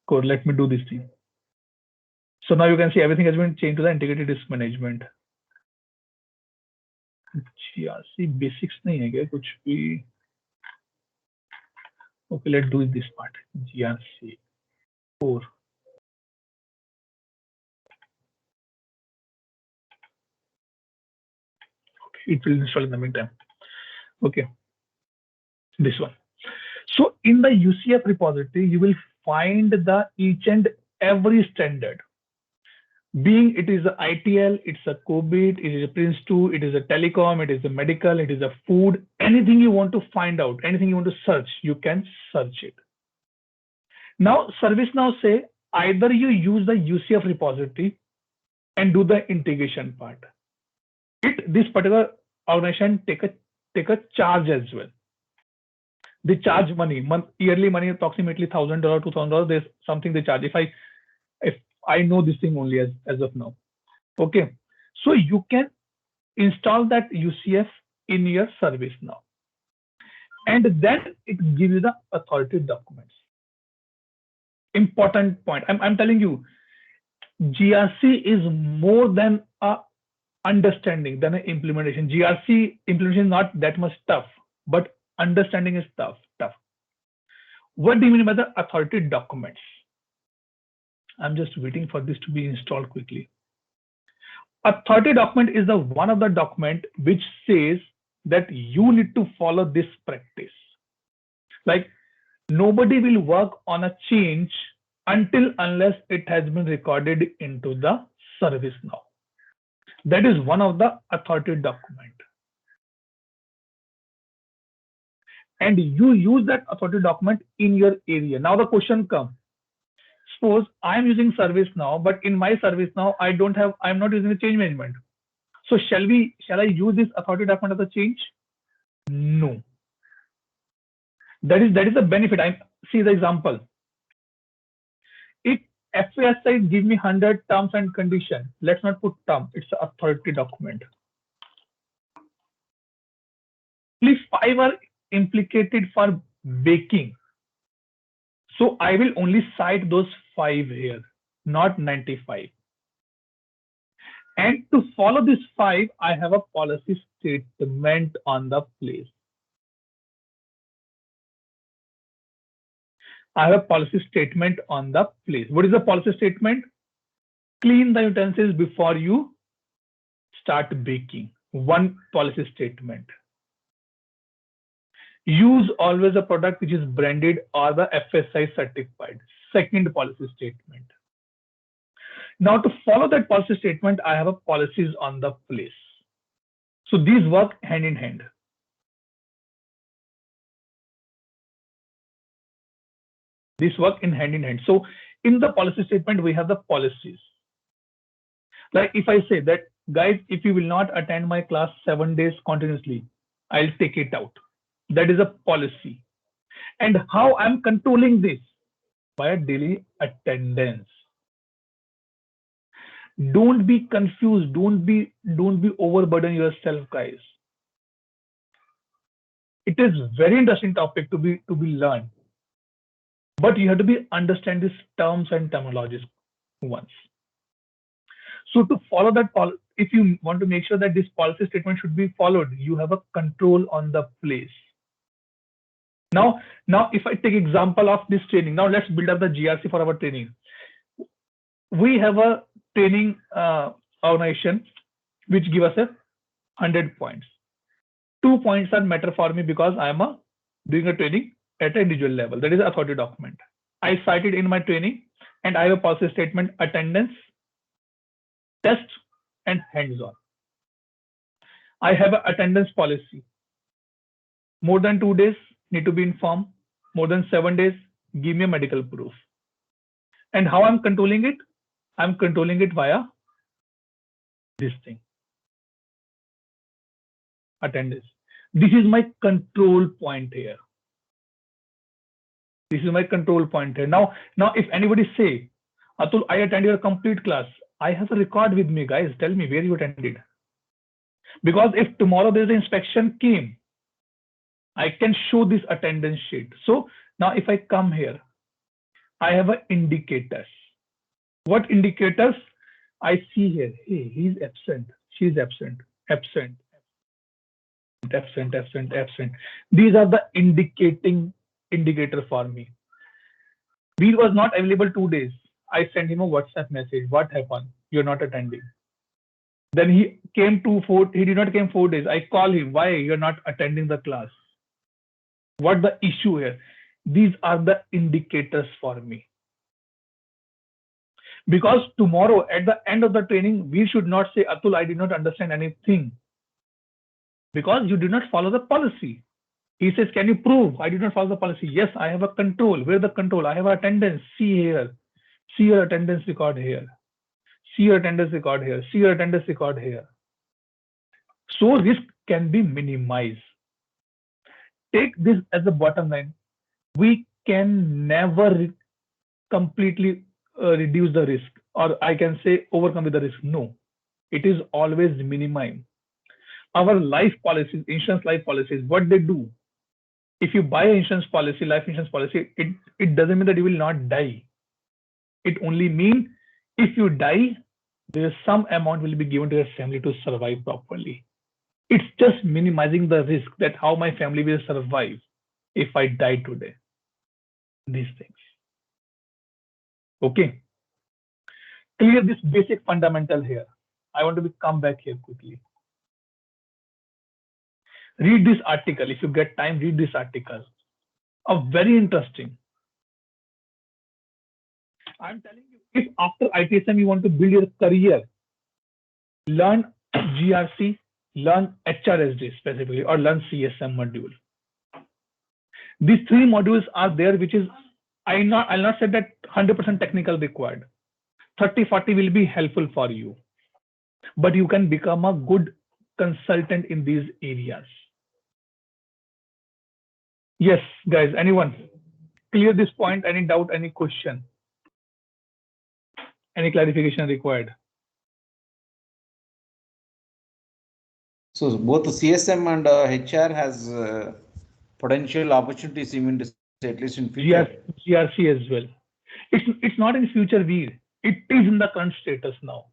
code. Let me do this thing. So now you can see everything has been changed to the integrated risk management. GRC basics nahi hai kya kuch bhi? Okay, let's do this part. GRC 4. Okay, it will install in the meantime. Okay, this one. So in the UCF repository, you will find the each and every standard. Being it is a ITL, it's a COVID, it is a Prince2, it is a telecom, it is a medical, it is a food, anything you want to find out, anything you want to search, you can search it. Now, ServiceNow say either you use the UCF repository and do the integration part. This particular organization take a charge as well. They charge money, yearly money, approximately $1,000, $2,000. There's something they charge. If I know this thing only as of now. Okay, so you can install that UCF in your ServiceNow, and then it gives you the authority documents. Important point. I'm telling you, GRC is more than a understanding than an implementation. GRC implementation is not that much tough, but understanding is tough. What do you mean by the authority documents? I'm just waiting for this to be installed quickly. Authority document is the one of the document which says that you need to follow this practice. Like, nobody will work on a change unless it has been recorded into the ServiceNow. That is one of the authority document. And you use that authority document in your area. Now the question comes. Suppose I'm using ServiceNow, but in my ServiceNow, I'm not using the change management. So shall I use this authority document as a change? No. That is the benefit. See the example. If FASI give me 100 terms and condition, let's not put term, it's an authority document. Please 5 are implicated for baking. So I will only cite those 5 here, not 95. And to follow this 5, I have a policy statement on the place. I have a policy statement on the place. What is the policy statement? Clean the utensils before you start baking. One policy statement. Use always a product which is branded or the FSI certified. Second policy statement. Now to follow that policy statement, I have a policies on the place. So these work hand in hand. These work in hand in hand. So in the policy statement, we have the policies. Like if I say that, guys, if you will not attend my class 7 days continuously, I'll take it out. That is a policy. And how I'm controlling this? By a daily attendance. Don't be confused. Don't be overburden yourself, guys. It is very interesting topic to be learned. but you have to understand these terms and terminologies once. So to follow that, if you want to make sure that this policy statement should be followed, you have a control on the place. Now if I take example of this training, now let's build up the GRC for our training. We have a training organization which give us 100 points. 2 points are matter for me because I am doing a training at an individual level. That is an authority document. I cite it in my training, and I have a policy statement: attendance, test, and hands-on. I have an attendance policy. More than 2 days, need to be informed. More than 7 days, give me a medical proof. And how I'm controlling it? I'm controlling it via this thing. Attendance. This is my control point here. This is my control point here. Now if anybody say, Atul, I attend your complete class, I have a record with me, guys. Tell me where you attended. Because if tomorrow there's an inspection came, I can show this attendance sheet. So now if I come here, I have an indicators. What indicators? I see here, hey, he's absent, she's absent, absent, absent, absent, absent. These are the indicator for me. Bill was not available 2 days. I sent him a WhatsApp message. What happened? You're not attending. Then he came he did not come 4 days. I call him. Why you're not attending the class? What the issue here? These are the indicators for me. Because tomorrow at the end of the training, we should not say, Atul, I did not understand anything. Because you did not follow the policy. He says, can you prove I did not follow the policy? Yes, I have a control. Where the control? I have attendance. See here. See your attendance record here. See your attendance record here. See your attendance record here. So risk can be minimized. Take this as the bottom line. We can never completely reduce the risk, or I can say overcome with the risk. No, it is always minimum. Our life policies, insurance life policies, what they do, if you buy an insurance policy, life insurance policy, it doesn't mean that you will not die. It only means if you die, there is some amount will be given to your family to survive properly. It's just minimizing the risk that how my family will survive if I die today. These things. Okay. Clear this basic fundamental here. I want to come back here quickly. Read this article. If you get time, read this article. Very interesting. I'm telling you, if after ITSM you want to build your career, learn GRC, learn HRSD specifically, or learn CSM module. These 3 modules are there, which is, I'll not say that 100% technical required. 30-40 will be helpful for you, but you can become a good consultant in these areas. Yes, guys, anyone clear this point? Any doubt, any question, any clarification required? So both the CSM and HR has potential opportunities, even to say, at least in future. GRC as well. It's not in future, Veer. It is in the current status now.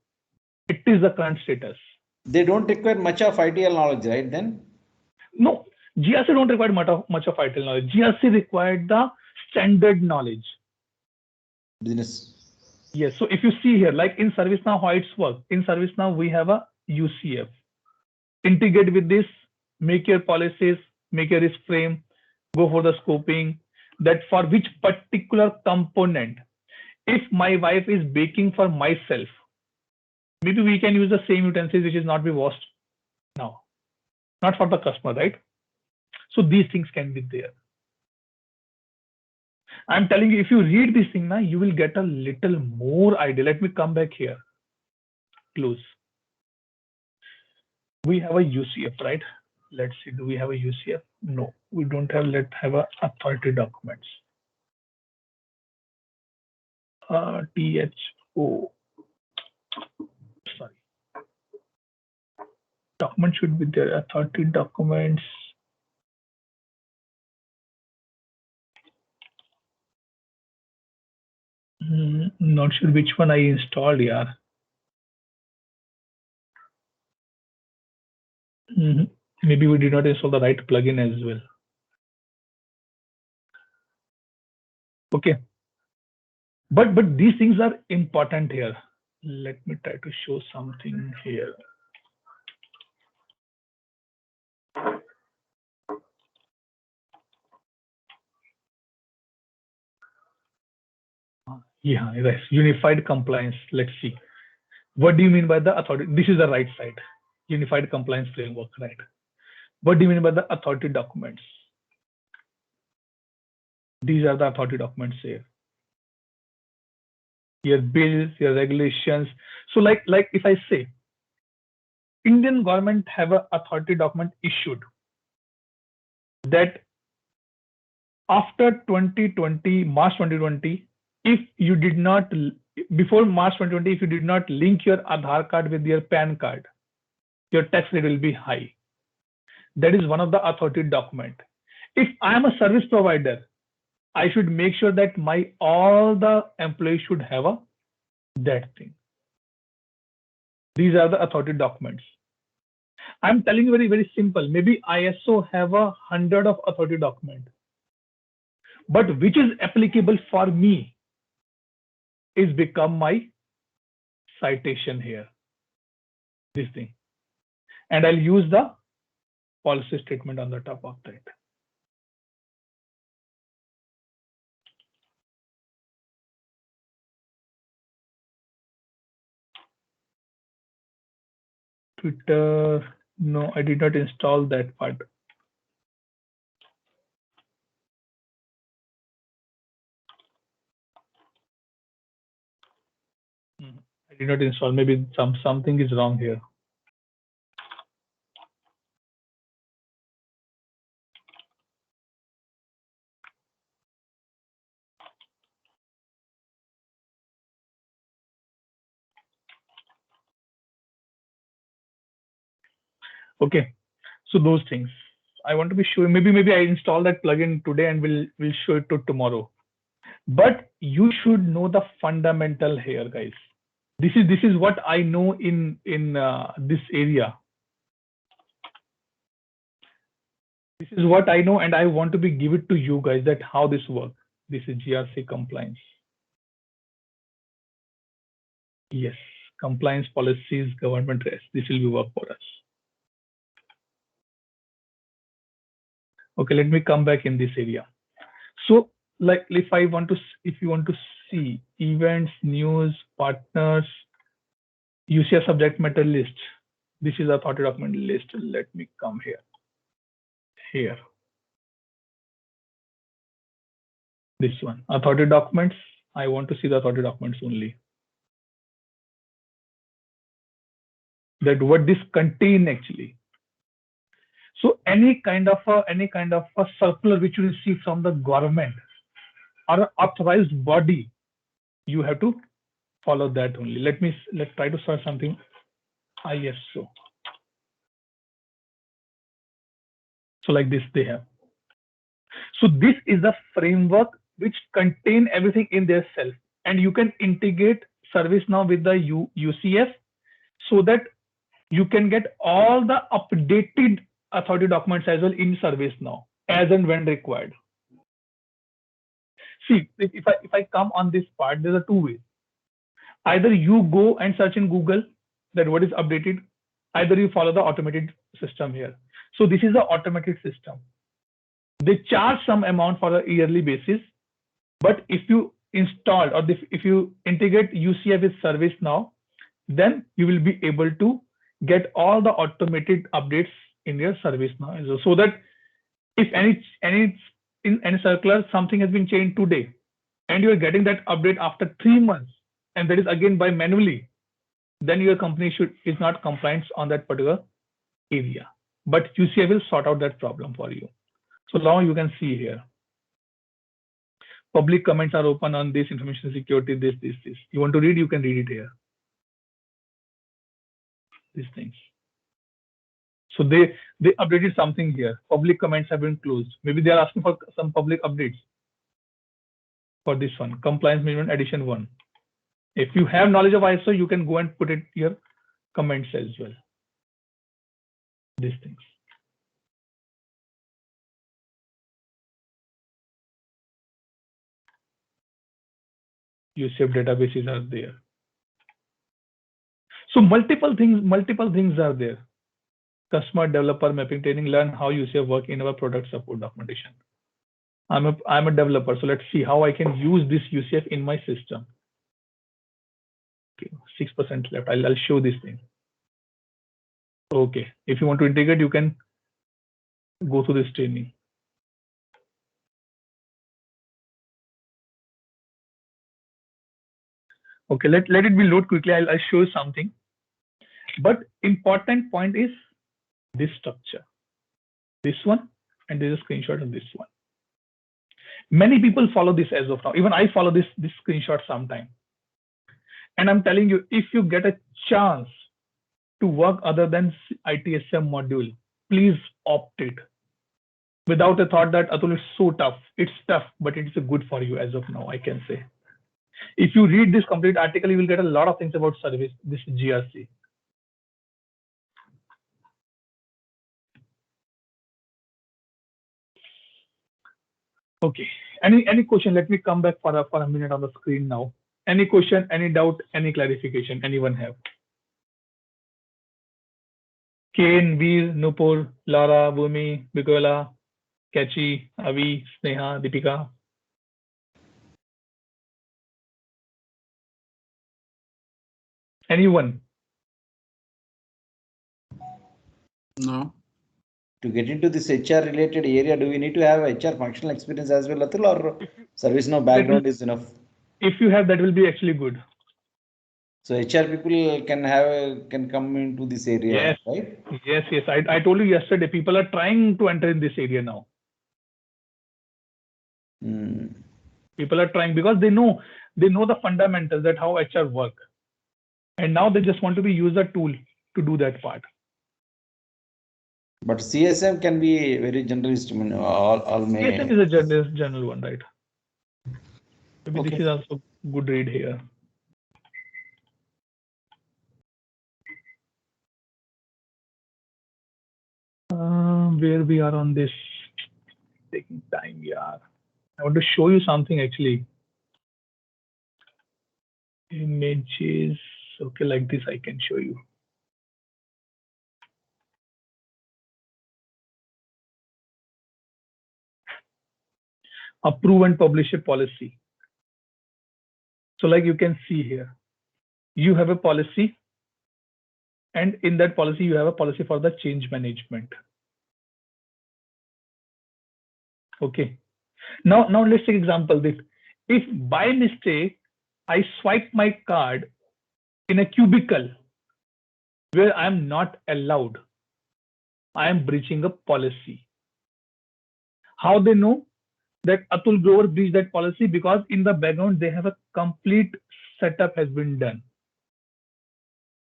It is the current status. They don't require much of ITL knowledge, right? Then no, GRC don't require much of ITL knowledge. GRC required the standard knowledge. Business. Yes. So if you see here, like in ServiceNow, how it's worked. In ServiceNow, we have a UCF. Integrate with this, make your policies, make your risk frame, go for the scoping, that for which particular component. If my wife is baking for myself, maybe we can use the same utensils which is not be washed now, not for the customer, right? So these things can be there. I'm telling you, if you read this thing now, you will get a little more idea. Let me come back here. Close. We have a UCF, right? Let's see, do we have a UCF? No, we don't have. Let's have a authority documents. THO. Sorry. Document should be there. Authority documents. Not sure which one I installed, yeah. Maybe we did not install the right plugin as well. Okay. But these things are important here. Let me try to show something here. Yeah, yes. Unified compliance. Let's see. What do you mean by the authority? This is the right side. Unified compliance framework, right? What do you mean by the authority documents? These are the authority documents here. Your bills, your regulations. So like if I say Indian government have a authority document issued that after 2020, March 2020, if you did not, before March 2020, if you did not link your Aadhaar card with your PAN card, your tax rate will be high. That is one of the authority document. If I am a service provider, I should make sure that all the employees should have that thing. These are the authority documents. I'm telling you very simple. Maybe ISO have 100 of authority document, but which is applicable for me is become my citation here. This thing, and I'll use the policy statement on the top of that. Twitter, no, I did not install that part. I did not install. Maybe something is wrong here. Okay, so those things I want to be sure. Maybe I install that plugin today and we'll show it to tomorrow. But you should know the fundamental here, guys. This is what I know in this area. This is what I know, and I want to give it to you guys that how this works. This is GRC compliance. Yes, compliance policies, government risk. This will be work for us. Okay, let me come back in this area. So, like if you want to see events, news, partners, you see a subject matter list. This is a authority document list. Let me come here. Here. This one, authority documents. I want to see the authority documents only. That what this contain actually. So any kind of a circular which you receive from the government or an authorized body, you have to follow that only. Let's try to search something. ISO. So like this they have. So this is the framework which contain everything in their self, and you can integrate ServiceNow with the UCF so that you can get all the updated authority documents as well in ServiceNow as and when required. See, if I come on this part, there are two ways. Either you go and search in Google that what is updated, either you follow the automated system here. So this is the automated system. They charge some amount for a yearly basis, but if you install or if you integrate UCF with ServiceNow, then you will be able to get all the automated updates in your ServiceNow as well. So that if in any circular something has been changed today, and you are getting that update after 3 months, and that is again by manually, then your company is not compliant on that particular area. But UCF will sort out that problem for you. So now you can see here. Public comments are open on this information security, this. You want to read, you can read it here. These things. So they updated something here. Public comments have been closed. Maybe they are asking for some public updates. for this one, compliance management edition 1. If you have knowledge of ISO, you can go and put it your comments as well. These things. Ucf databases are there. So multiple things are there. Customer developer mapping training, learn how Ucf work in our product support documentation. I'm a developer, so let's see how I can use this Ucf in my system. Okay, 6% left. I'll show this thing. Okay, if you want to integrate, you can go through this training. Okay, let it be load quickly. I'll show you something. But important point is this structure, this one, and there's a screenshot of this one. Many people follow this as of now. Even I follow this screenshot sometime. And I'm telling you, if you get a chance to work other than ITSM module, please opt it. Without a thought that Atul is so tough. It's tough, but it's good for you as of now, I can say. If you read this complete article, you will get a lot of things about service, this GRC. Okay, any question? Let me come back for a minute on the screen now. Any question, any doubt, any clarification anyone have? Kane, Veer, Nupur, Lara, Bhumi, Bikola, Kachi, Avi, Sneha, Deepika. Anyone? No. To get into this HR related area, do we need to have HR functional experience as well, Atul, or ServiceNow background is enough? If you have, that will be actually good. So HR people can come into this area, yes, right? Yes. I told you yesterday, people are trying to enter in this area now. People are trying because they know the fundamentals, that how HR work. And now they just want to be user tool to do that part. But CSM can be very generalist. All may. CSM is a general one, right? Maybe okay. This is also good read here. Where we are on this, taking time, yeah. I want to show you something actually. Images, okay, like this I can show you. Approve and publish a policy. So like you can see here, you have a policy, and in that policy you have a policy for the change management. Okay. Now let's take example that if by mistake I swipe my card in a cubicle where I am not allowed, I am breaching a policy. How they know that Atul Grover breached that policy? Because in the background they have a complete setup has been done.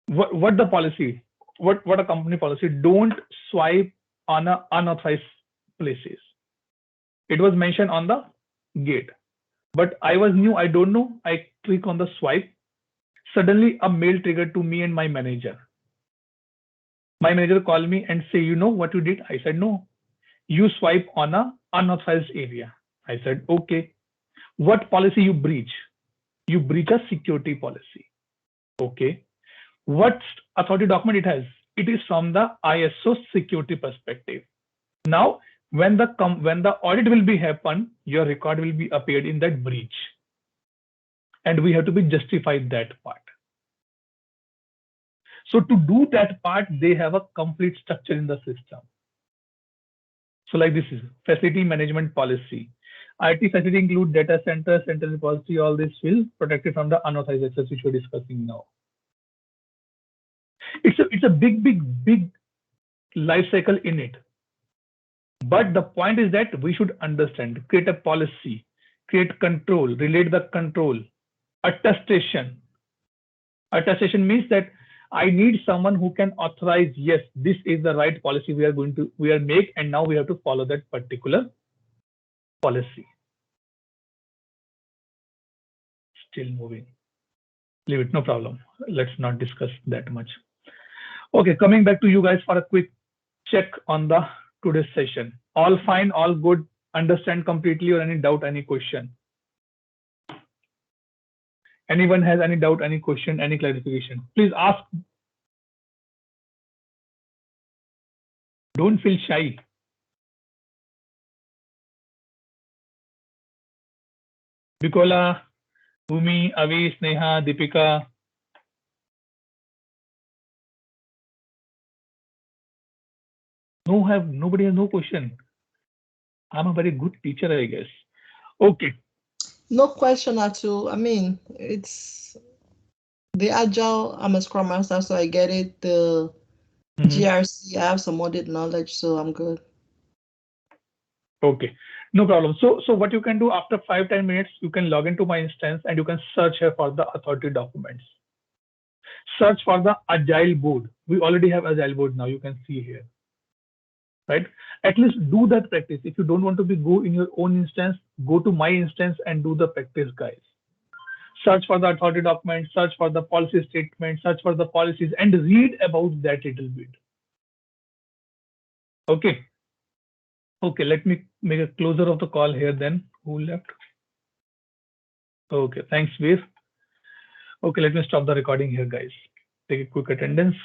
What the policy? What a company policy? Don't swipe on a unauthorized places. It was mentioned on the gate, but I was new. I don't know. I click on the swipe. Suddenly a mail triggered to me and my manager. My manager called me and say, you know what you did? I said, no. You swipe on a unauthorized area. I said, okay. What policy you breach? You breach a security policy. Okay. What authority document it has? It is from the ISO security perspective. Now, when the audit will be happen, your record will be appeared in that breach, and we have to be justified that part. So to do that part, they have a complete structure in the system. So like this is facility management policy. IT facility include data center, central repository, all this will protect it from the unauthorized access, which we're discussing now. It's a big life cycle in it. But the point is that we should understand, create a policy, create control, relate the control, attestation. Attestation means that I need someone who can authorize, yes, this is the right policy we are make, and now we have to follow that particular policy. Still moving. Leave it, no problem. Let's not discuss that much. Okay, coming back to you guys for a quick check on the today's session. All fine, all good, understand completely, or any doubt, any question? Anyone has any doubt, any question, any clarification? Please ask. Don't feel shy. Bikola, Bhumi, Avi, Sneha, Deepika. Nobody has no question. I'm a very good teacher, I guess. Okay. No question at all. I mean, it's the Agile. I'm a Scrum Master, so I get it. The GRC, I have some audit knowledge, so I'm good. Okay, no problem. So what you can do after 5-10 minutes, you can log into my instance and you can search here for the authority documents. Search for the Agile board. We already have Agile board now. You can see here, right? At least do that practice. If you don't want to go in your own instance, go to my instance and do the practice, guys. Search for the authority document, search for the policy statement, search for the policies, and read about that little bit. Okay. Okay, let me make a closer of the call here then. Who left? Okay, thanks, Veer. Okay, let me stop the recording here, guys. Take a quick attendance.